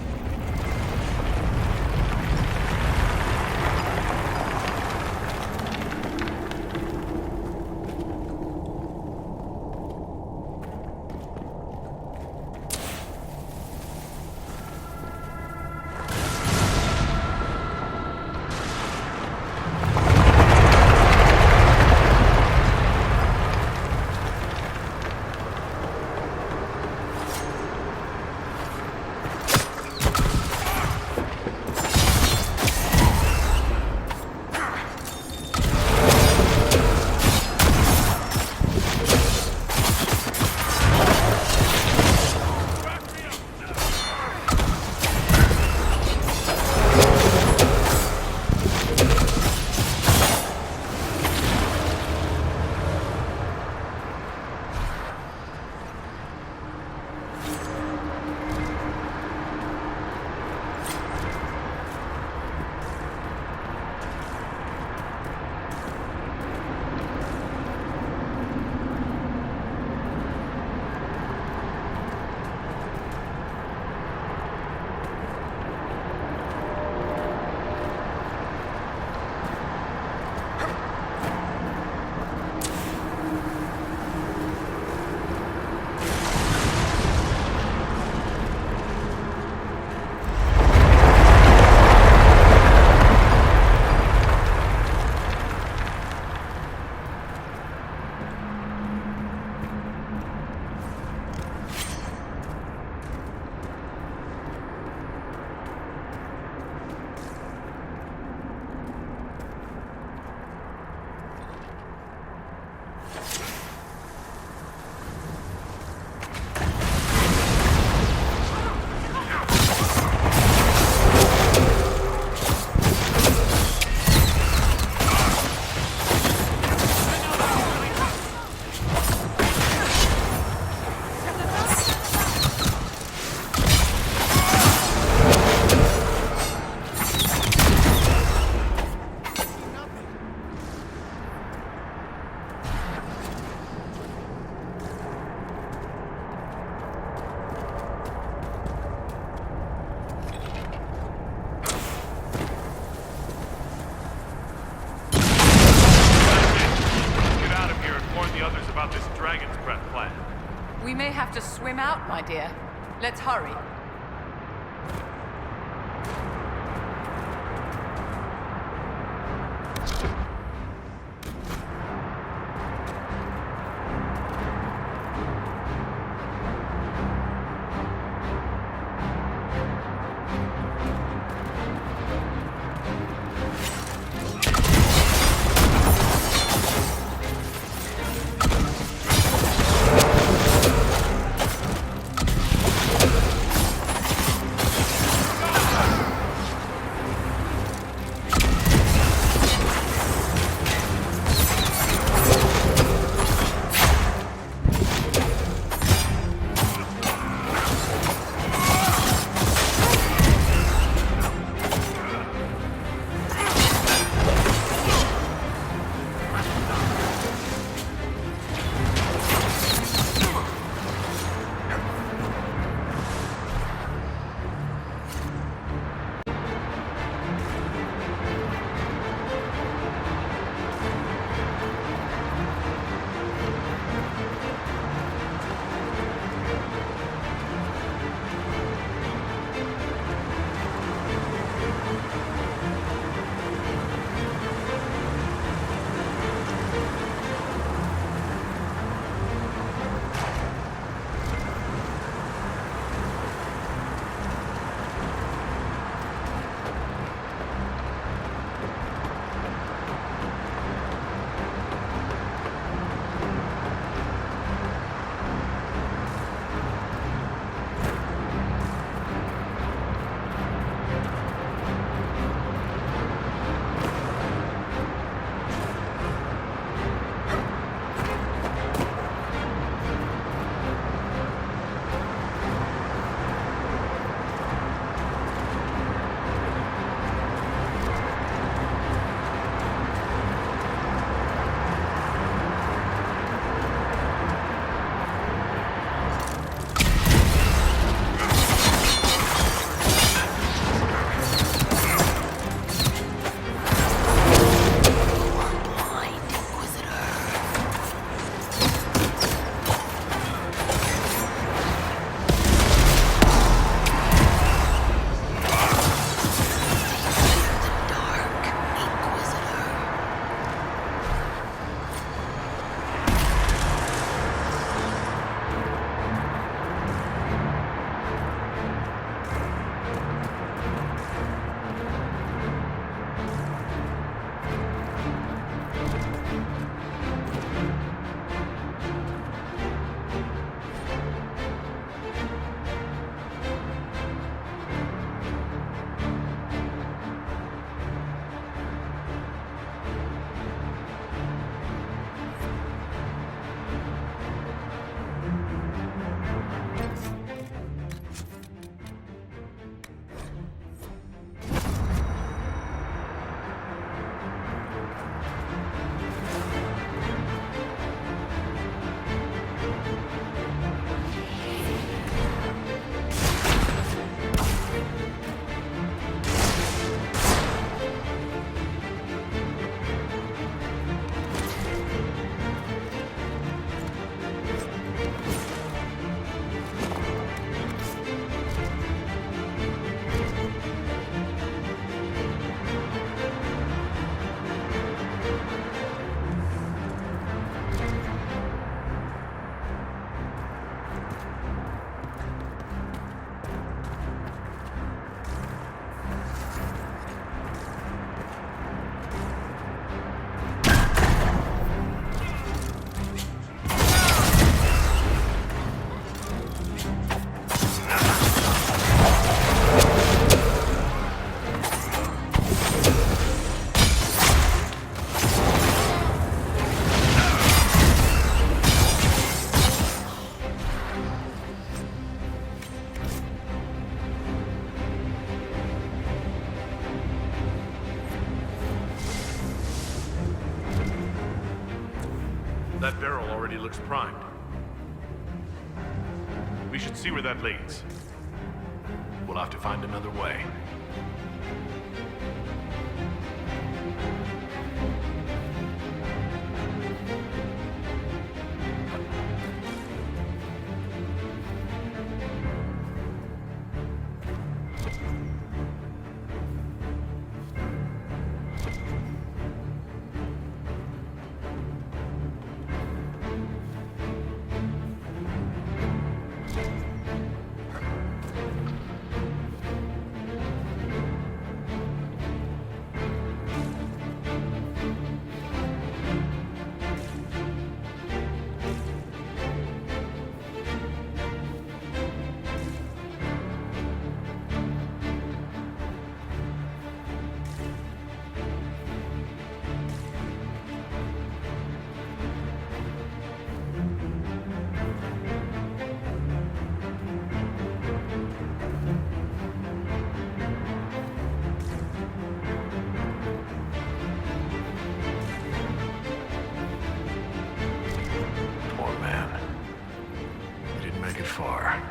[SPEAKER 4] We may have to swim out, my dear. Let's hurry.
[SPEAKER 2] That barrel already looks primed. We should see where that leads. We'll have to find another way. Far.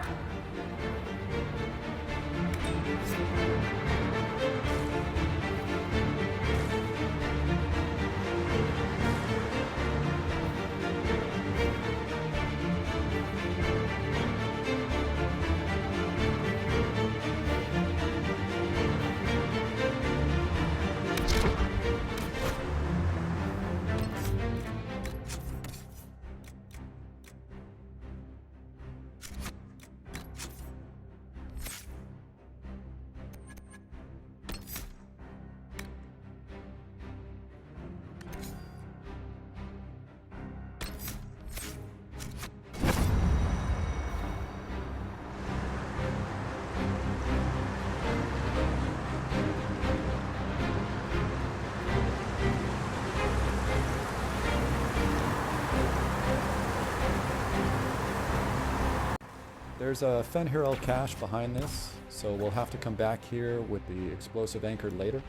[SPEAKER 1] There's a Fen'Harel Cache behind this, so we'll have to come back here with the explosive anchor later.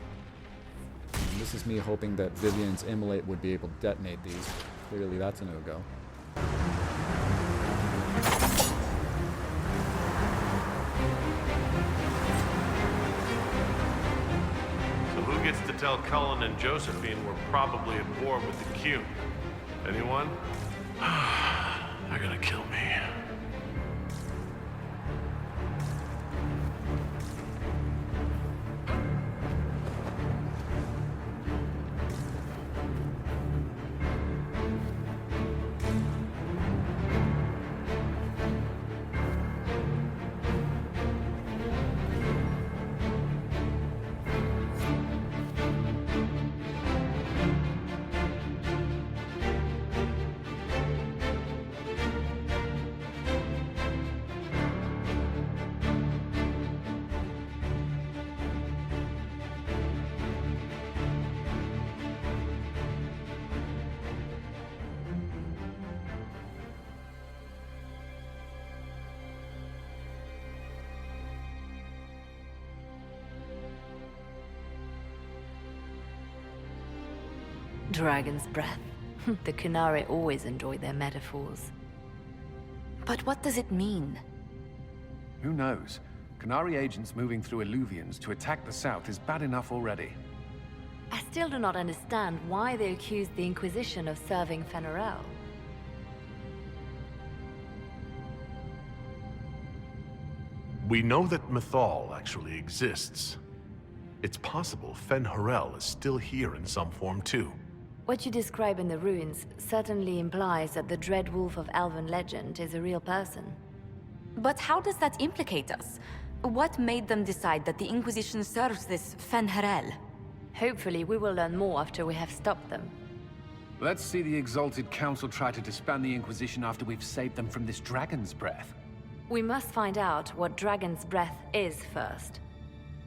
[SPEAKER 1] And this is me hoping that Vivian's Immolate would be able to detonate these. Clearly that's a no-go.
[SPEAKER 2] So who gets to tell Cullen and Josephine we're probably at war with the Qun? Anyone? They're gonna kill me.
[SPEAKER 7] Dragon's breath. The Qunari always enjoy their metaphors.
[SPEAKER 6] But what does it mean?
[SPEAKER 5] Who knows? Qunari agents moving through Illuvians to attack the south is bad enough already.
[SPEAKER 7] I still do not understand why they accused the Inquisition of serving Fen'Harel.
[SPEAKER 2] We know that Mythal actually exists. It's possible Fen'Harel is still here in some form too.
[SPEAKER 7] What you describe in the ruins certainly implies that the Dread Wolf of Elven legend is a real person.
[SPEAKER 6] But how does that implicate us? What made them decide that the Inquisition serves this Fen'Harel?
[SPEAKER 7] Hopefully we will learn more after we have stopped them.
[SPEAKER 5] Let's see the Exalted Council try to disband the Inquisition after we've saved them from this dragon's breath.
[SPEAKER 7] We must find out what Dragon's Breath is first.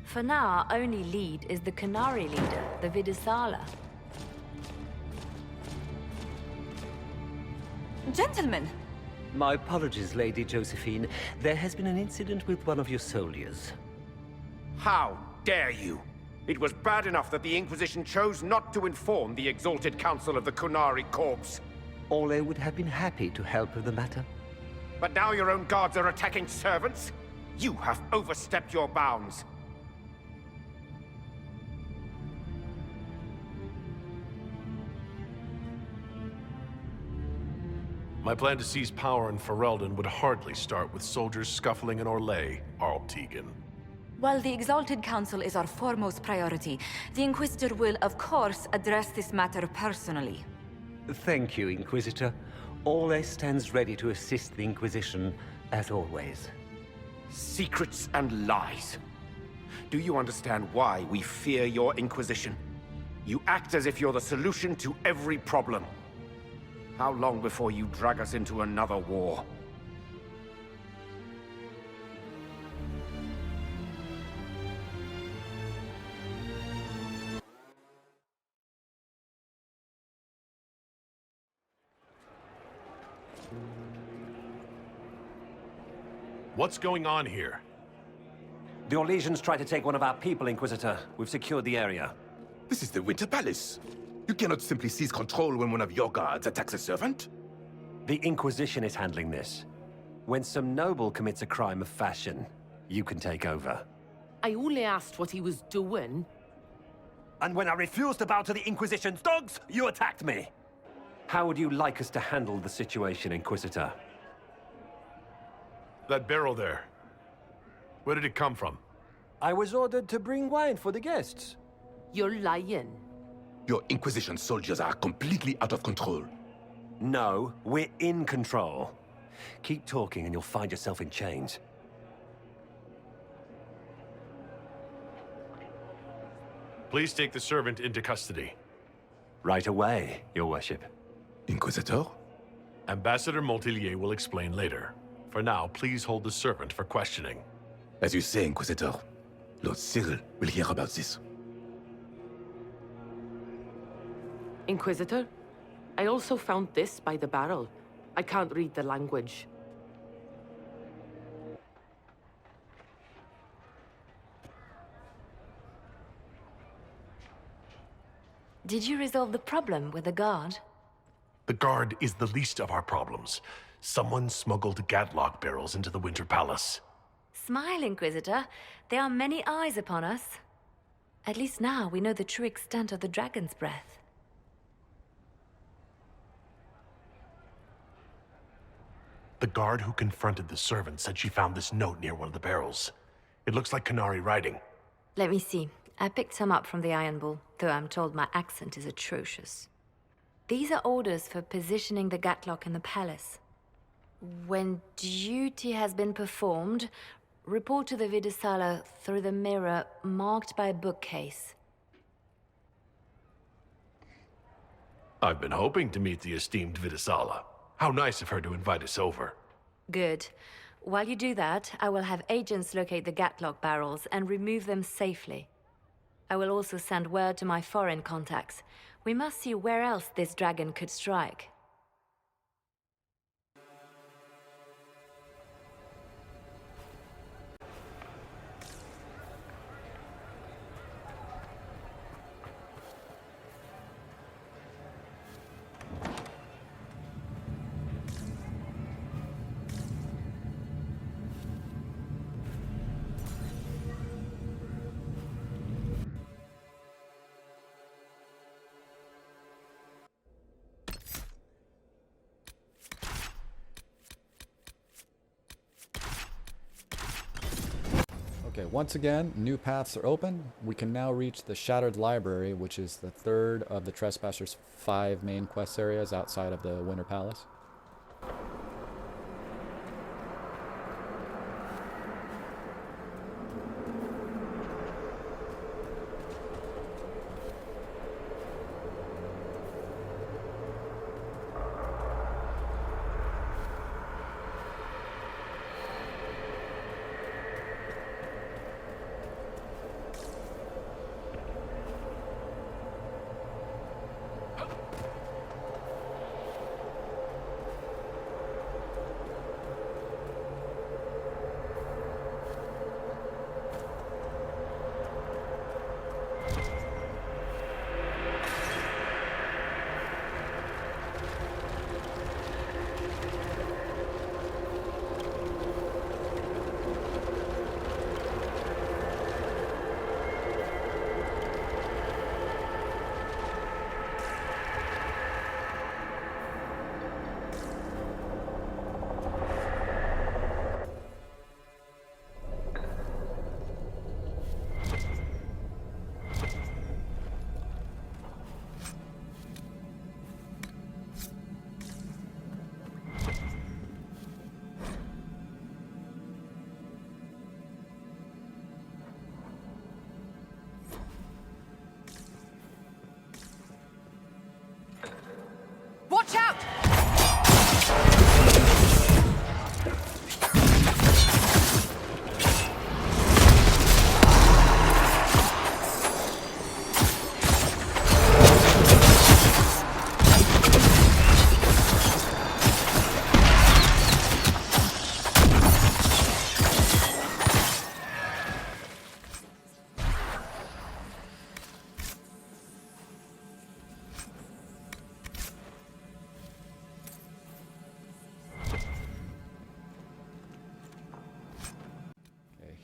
[SPEAKER 7] For now, our only lead is the Qunari leader, the Vidisala.
[SPEAKER 6] Gentlemen!
[SPEAKER 11] My apologies, Lady Josephine. There has been an incident with one of your soldiers.
[SPEAKER 8] How dare you? It was bad enough that the Inquisition chose not to inform the Exalted Council of the Qunari corpse.
[SPEAKER 11] Ole would have been happy to help with the matter.
[SPEAKER 12] But now your own guards are attacking servants? You have overstepped your bounds.
[SPEAKER 2] My plan to seize power in Ferelden would hardly start with soldiers scuffling in Orlais, Arl Tegan.
[SPEAKER 6] While the Exalted Council is our foremost priority, the Inquisitor will, of course, address this matter personally.
[SPEAKER 11] Thank you, Inquisitor. Ole stands ready to assist the Inquisition, as always.
[SPEAKER 12] Secrets and lies. Do you understand why we fear your Inquisition? You act as if you're the solution to every problem. How long before you drag us into another war?
[SPEAKER 2] What's going on here?
[SPEAKER 9] The Orlesians tried to take one of our people, Inquisitor. We've secured the area.
[SPEAKER 13] This is the Winter Palace. You cannot simply seize control when one of your guards attacks a servant.
[SPEAKER 9] The Inquisition is handling this. When some noble commits a crime of fashion, you can take over.
[SPEAKER 10] I only asked what he was doing.
[SPEAKER 9] And when I refused to bow to the Inquisition's dogs, you attacked me! How would you like us to handle the situation, Inquisitor?
[SPEAKER 2] That barrel there. Where did it come from?
[SPEAKER 9] I was ordered to bring wine for the guests.
[SPEAKER 10] You're lying.
[SPEAKER 13] Your Inquisition soldiers are completely out of control.
[SPEAKER 9] No, we're in control. Keep talking and you'll find yourself in chains.
[SPEAKER 2] Please take the servant into custody.
[SPEAKER 9] Right away, Your Worship.
[SPEAKER 13] Inquisitor?
[SPEAKER 2] Ambassador Montillier will explain later. For now, please hold the servant for questioning.
[SPEAKER 13] As you say, Inquisitor. Lord Cyril will hear about this.
[SPEAKER 10] Inquisitor, I also found this by the barrel. I can't read the language.
[SPEAKER 7] Did you resolve the problem with the guard?
[SPEAKER 2] The guard is the least of our problems. Someone smuggled Gaatlock barrels into the Winter Palace.
[SPEAKER 7] Smile, Inquisitor. There are many eyes upon us. At least now we know the true extent of the dragon's breath.
[SPEAKER 2] The guard who confronted the servant said she found this note near one of the barrels. It looks like Qunari writing.
[SPEAKER 7] Let me see. I picked some up from the Iron Bull, though I'm told my accent is atrocious. These are orders for positioning the Gaatlock in the palace. When duty has been performed, report to the Vidisala through the mirror marked by a bookcase.
[SPEAKER 2] I've been hoping to meet the esteemed Vidisala. How nice of her to invite us over.
[SPEAKER 7] Good. While you do that, I will have agents locate the Gaatlock barrels and remove them safely. I will also send word to my foreign contacts. We must see where else this dragon could strike.
[SPEAKER 1] Okay, once again, new paths are open. We can now reach the Shattered Library, which is the third of the Trespasser's 5 main quest areas outside of the Winter Palace.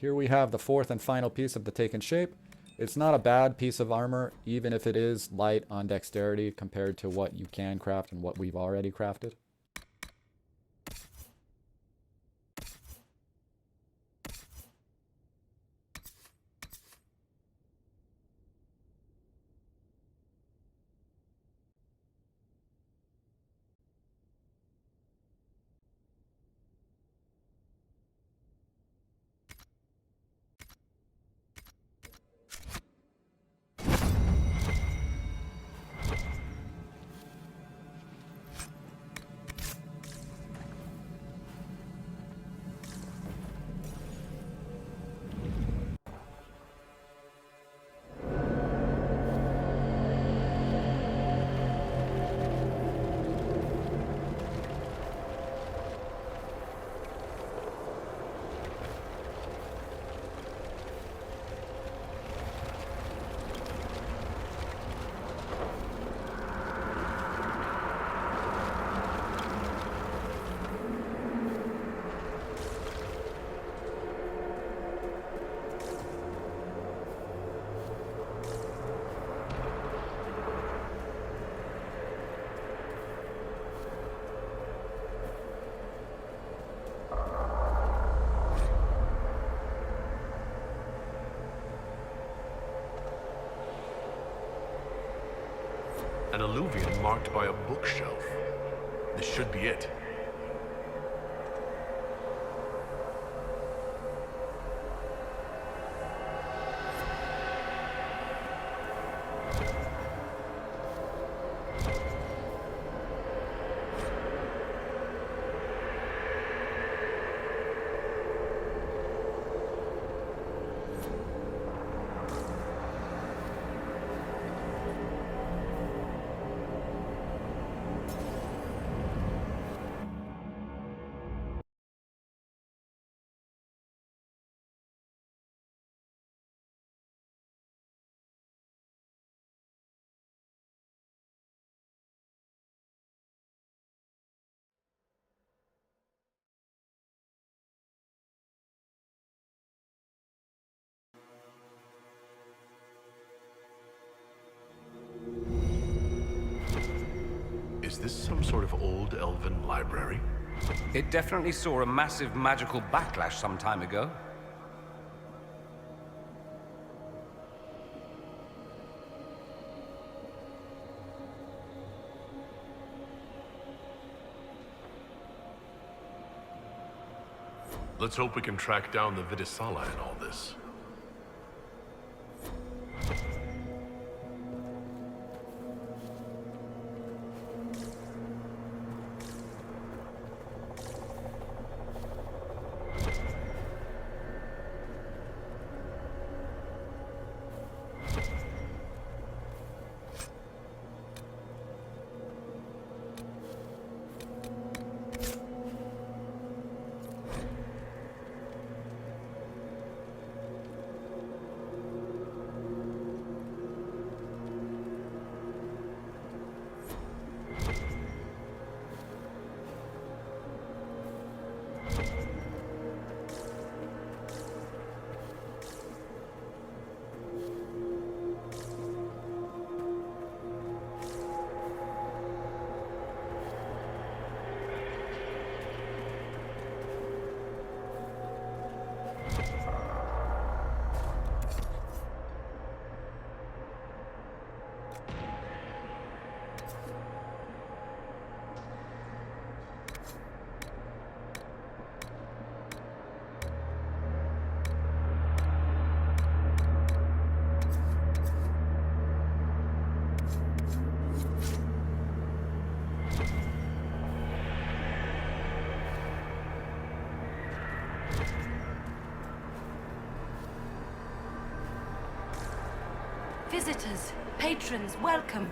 [SPEAKER 1] Here we have the fourth and final piece of the Taken Shape. It's not a bad piece of armor, even if it is light on dexterity compared to what you can craft and what we've already crafted.
[SPEAKER 2] An alluvium marked by a bookshelf. This should be it. Is this some sort of old elven library?
[SPEAKER 8] It definitely saw a massive magical backlash some time ago.
[SPEAKER 2] Let's hope we can track down the Vidisala in all this.
[SPEAKER 7] Visitors, patrons, welcome.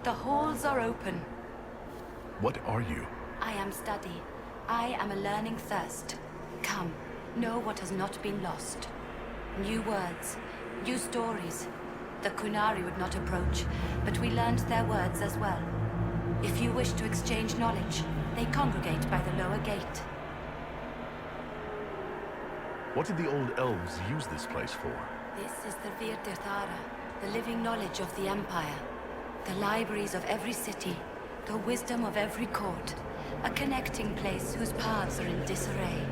[SPEAKER 7] The halls are open.
[SPEAKER 2] What are you?
[SPEAKER 7] I am study. I am a learning thirst. Come, know what has not been lost. New words, new stories. The Qunari would not approach, but we learned their words as well. If you wish to exchange knowledge, they congregate by the lower gate.
[SPEAKER 2] What did the old elves use this place for?
[SPEAKER 7] This is the Virdirthara, the living knowledge of the Empire. The libraries of every city, the wisdom of every court. A connecting place whose paths are in disarray.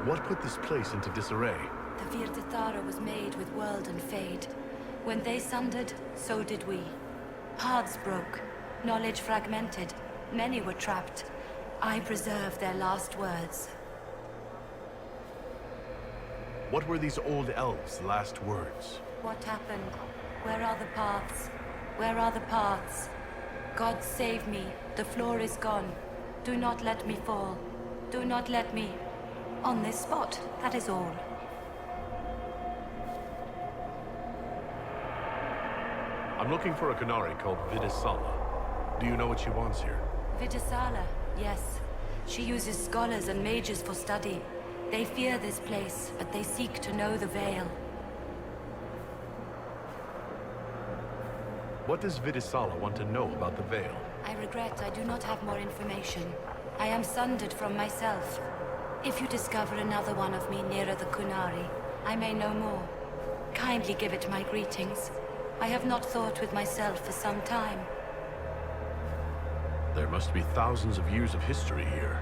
[SPEAKER 2] What put this place into disarray?
[SPEAKER 7] The Virdirthara was made with world and fade. When they sundered, so did we. Paths broke, knowledge fragmented, many were trapped. I preserved their last words.
[SPEAKER 2] What were these old elves' last words?
[SPEAKER 7] What happened? Where are the paths? Where are the paths? God save me. The floor is gone. Do not let me fall. Do not let me... On this spot, that is all.
[SPEAKER 2] I'm looking for a Qunari called Vidisala. Do you know what she wants here?
[SPEAKER 7] Vidisala, yes. She uses scholars and mages for study. They fear this place, but they seek to know the Veil.
[SPEAKER 2] What does Vidisala want to know about the Veil?
[SPEAKER 7] I regret I do not have more information. I am sundered from myself. If you discover another one of me nearer the Qunari, I may know more. Kindly give it my greetings. I have not thought with myself for some time.
[SPEAKER 2] There must be thousands of years of history here.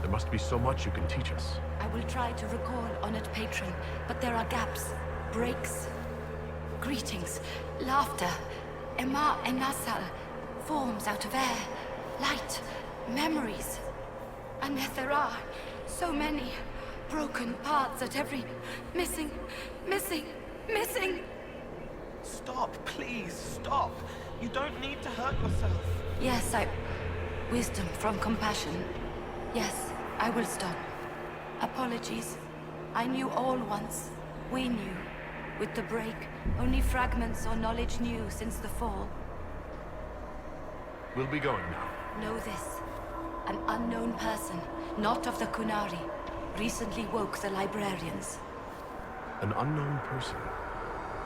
[SPEAKER 2] There must be so much you can teach us.
[SPEAKER 7] I will try to recall Honored Patron, but there are gaps, breaks. Greetings, laughter, Ema Enasal, forms out of air, light, memories. And yet there are so many broken parts at every... missing.
[SPEAKER 3] Stop, please, stop. You don't need to hurt yourself.
[SPEAKER 7] Yes, wisdom from compassion. Yes, I will stop. Apologies. I knew all once. We knew. With the break, only fragments or knowledge new since the fall.
[SPEAKER 2] We'll be going now.
[SPEAKER 7] Know this. An unknown person, not of the Qunari, recently woke the librarians.
[SPEAKER 2] An unknown person?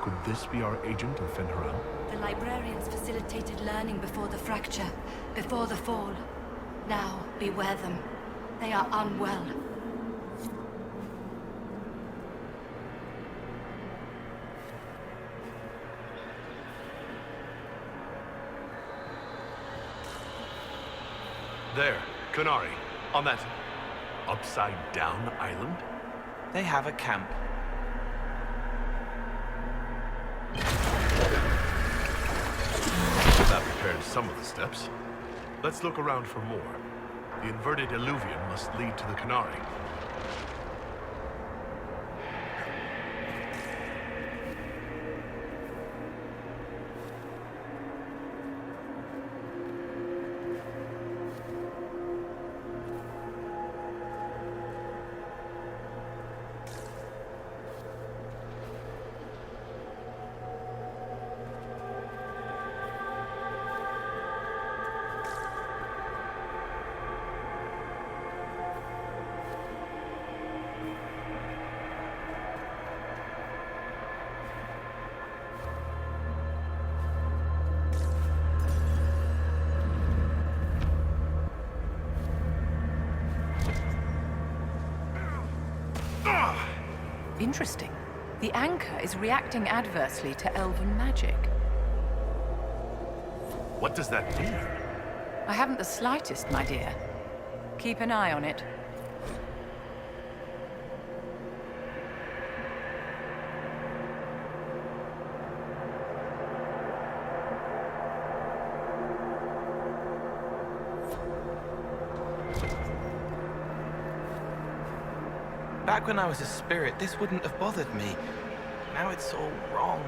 [SPEAKER 2] Could this be our agent of Fen'Harel?
[SPEAKER 7] The librarians facilitated learning before the fracture, before the fall. Now, beware them. They are unwell.
[SPEAKER 2] There, Qunari, on that upside-down island.
[SPEAKER 3] They have a camp.
[SPEAKER 2] That prepared some of the steps. Let's look around for more. The inverted alluvium must lead to the Qunari.
[SPEAKER 4] Interesting. The anchor is reacting adversely to elven magic.
[SPEAKER 2] What does that mean?
[SPEAKER 4] I haven't the slightest, my dear. Keep an eye on it.
[SPEAKER 3] Back when I was a spirit, this wouldn't have bothered me. Now it's all wrong.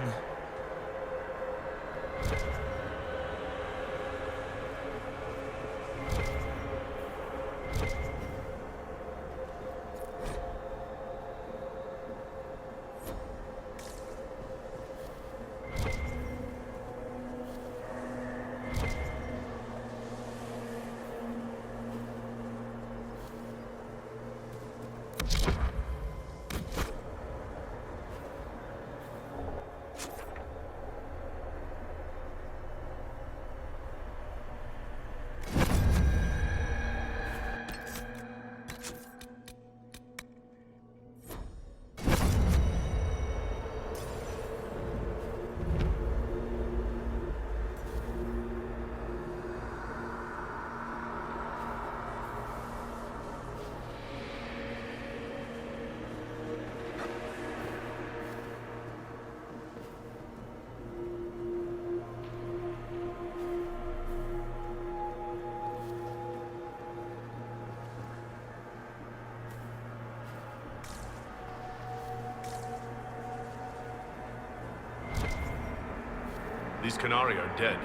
[SPEAKER 2] These Qunari are dead,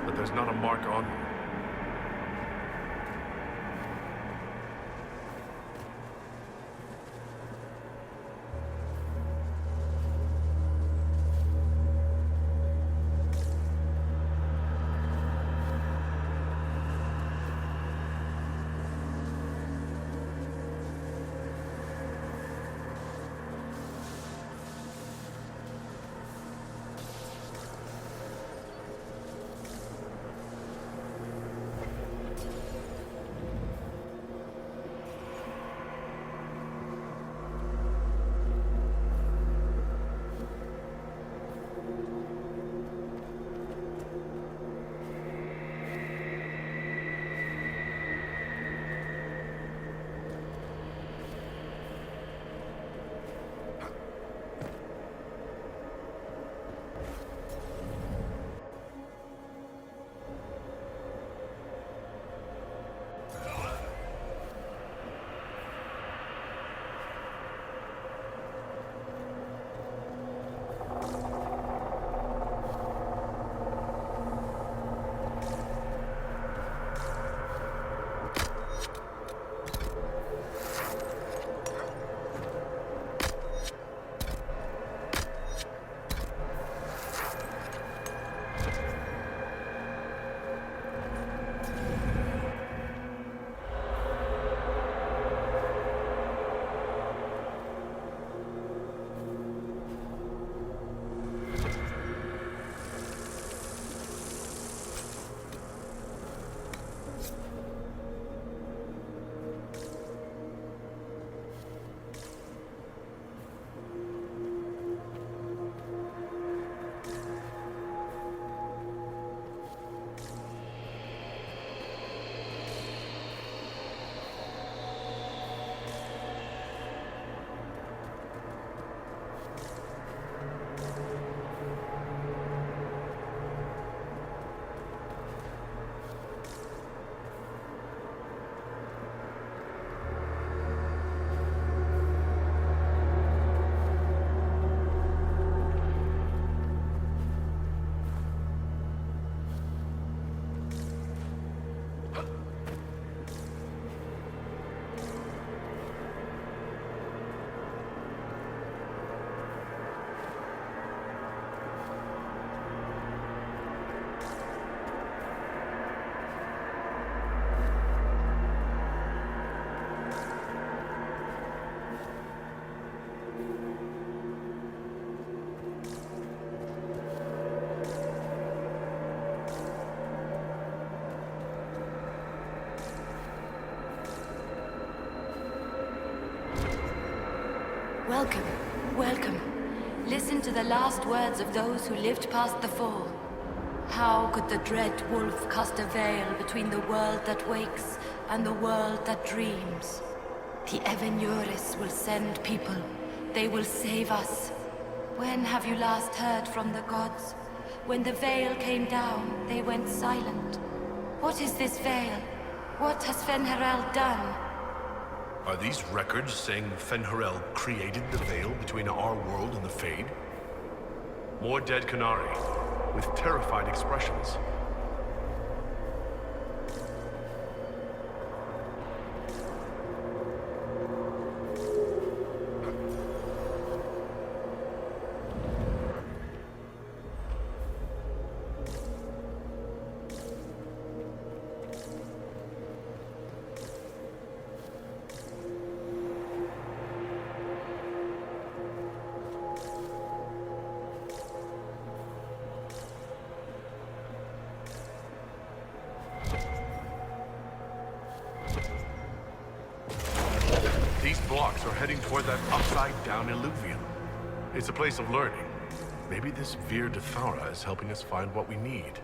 [SPEAKER 2] but there's not a mark on them.
[SPEAKER 7] Welcome, welcome. Listen to the last words of those who lived past the fall. How could the dread wolf cast a veil between the world that wakes and the world that dreams? The Evenuris will send people. They will save us. When have you last heard from the gods? When the veil came down, they went silent. What is this veil? What has Fen'Harel done?
[SPEAKER 2] Are these records saying Fen'Harel created the veil between our world and the Fade? More dead Qunari, with terrified expressions. Blocks are heading toward that upside-down illuvium. It's a place of learning. Maybe this Vir de Thara is helping us find what we need.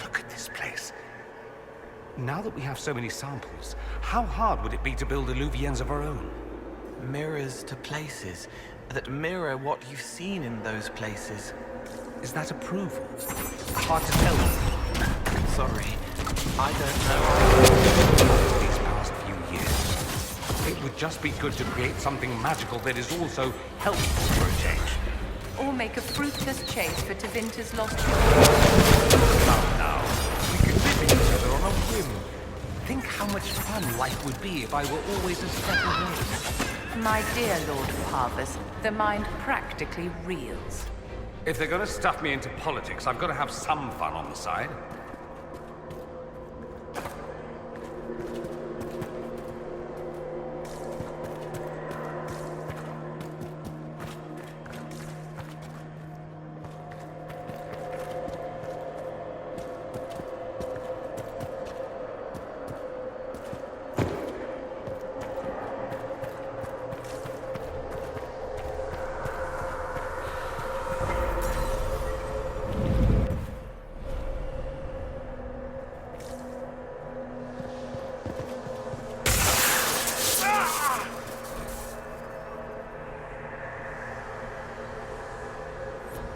[SPEAKER 8] Look at this place. Now that we have so many samples, how hard would it be to build Illuviens of our own?
[SPEAKER 3] Mirrors to places that mirror what you've seen in those places.
[SPEAKER 8] Is that approval? Hard to tell.
[SPEAKER 3] Sorry, I don't know.
[SPEAKER 8] These past few years, it would just be good to create something magical that is also helpful for a change.
[SPEAKER 4] Or make a fruitless chase for Tevinter's lost
[SPEAKER 8] Now, we could visit each other on a whim. Think how much fun life would be if I were always a step ahead.
[SPEAKER 4] My dear Lord Parvus, the mind practically reels.
[SPEAKER 8] If they're gonna stuff me into politics, I've got to have some fun on the side.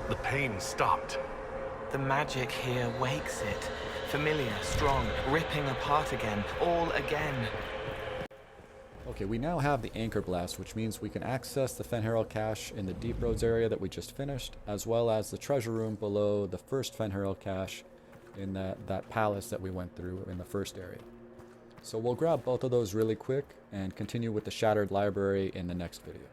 [SPEAKER 2] The pain stopped.
[SPEAKER 3] The magic here wakes it. Familiar, strong, ripping apart again, all again.
[SPEAKER 1] Okay, we now have the Anchor Blast, which means we can access the Fen'Harel Cache in the Deep Roads area that we just finished, as well as the treasure room below the first Fen'Harel Cache in that palace that we went through in the first area. So we'll grab both of those really quick and continue with the Shattered Library in the next video.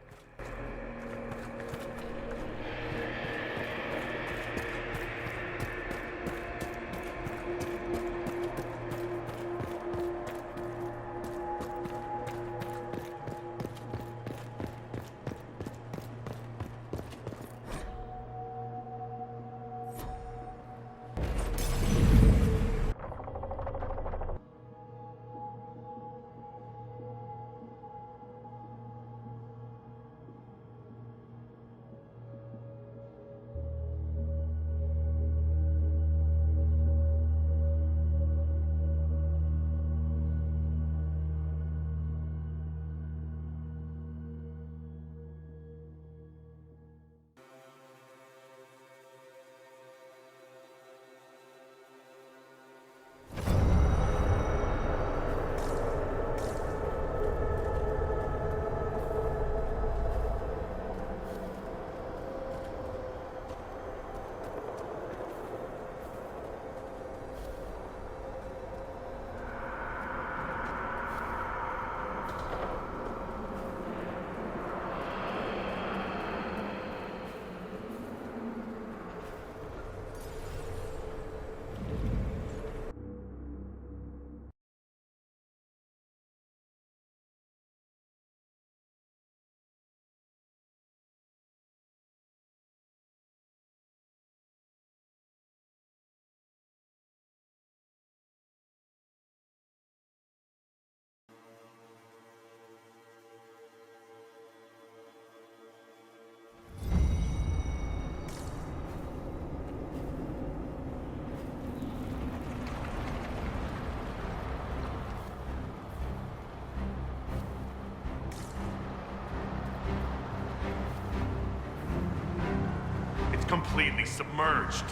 [SPEAKER 2] Completely submerged.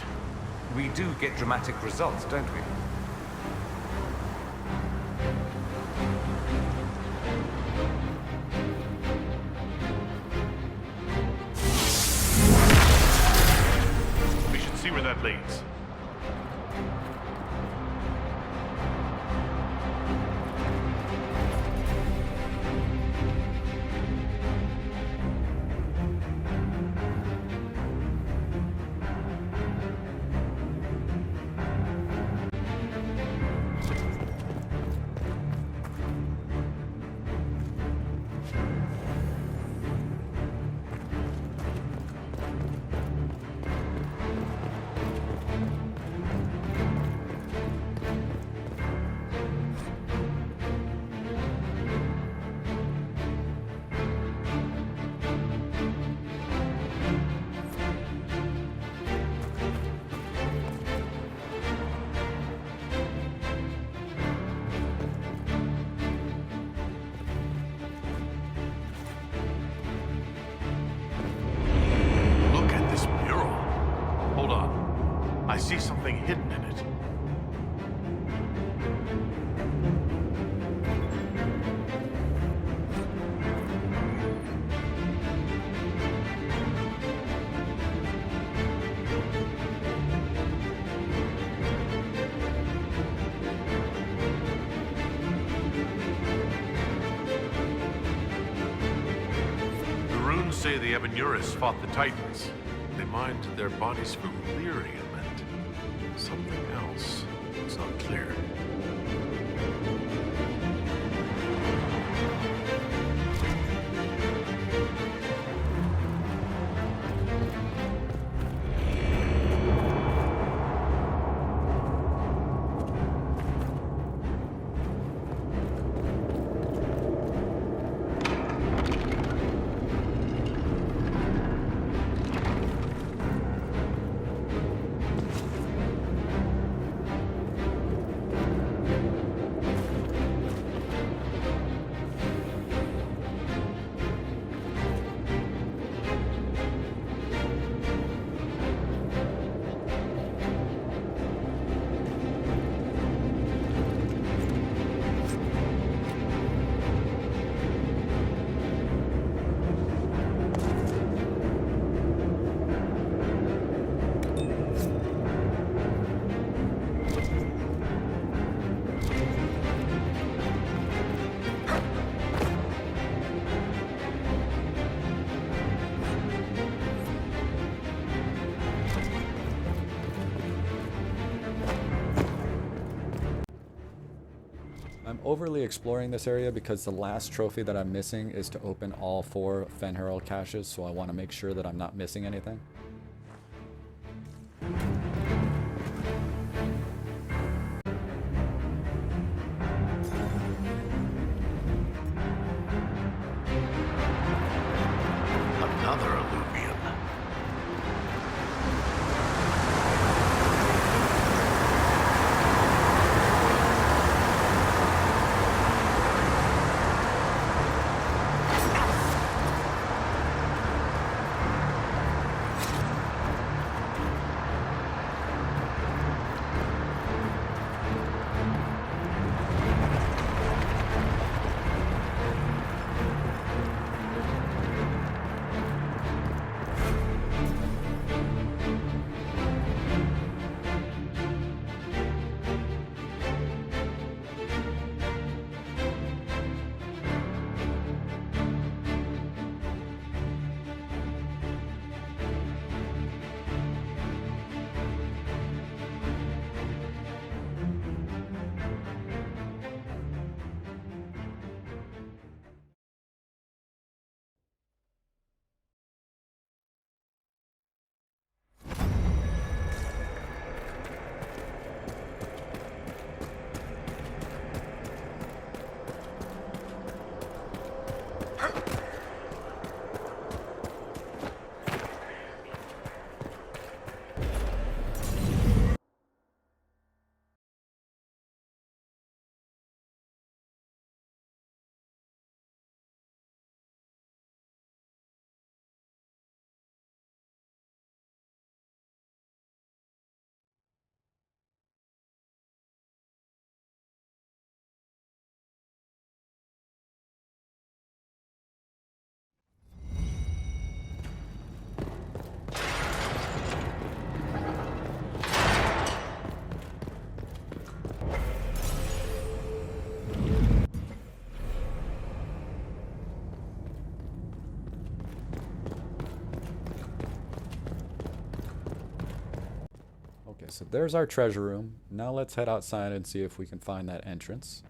[SPEAKER 8] We do get dramatic results, don't we?
[SPEAKER 2] We should see where that leads. runes say the Ebenuris fought the Titans. They mined their bodies for lyrium and something else. It's not clear.
[SPEAKER 1] I'm overly exploring this area because the last trophy that I'm missing is to open all 4 Fen'Harel Caches, so I want to make sure that I'm not missing anything.
[SPEAKER 2] Another Illuvian.
[SPEAKER 1] Okay, so there's our treasure room. Now let's head outside and see if we can find that entrance.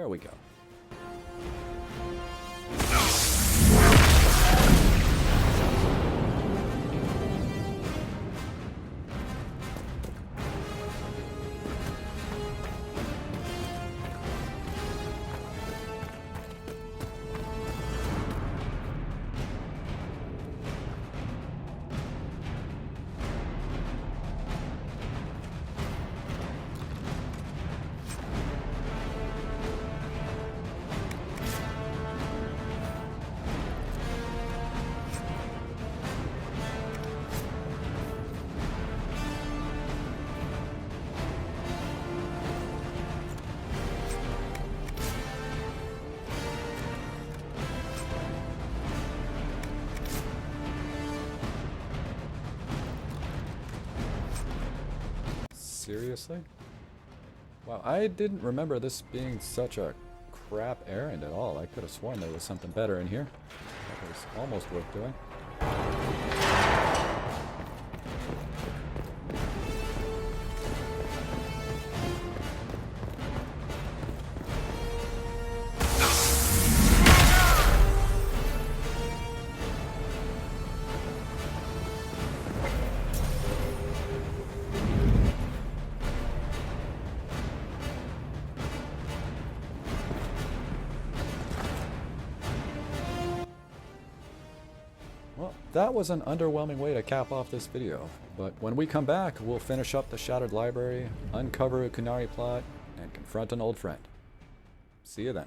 [SPEAKER 1] There we go. Seriously? Wow, I didn't remember this being such a crap errand at all. I could have sworn there was something better in here. That was almost worth doing. Well, that was an underwhelming way to cap off this video, but when we come back, we'll finish up the Shattered Library, uncover a Qunari plot, and confront an old friend. See you then.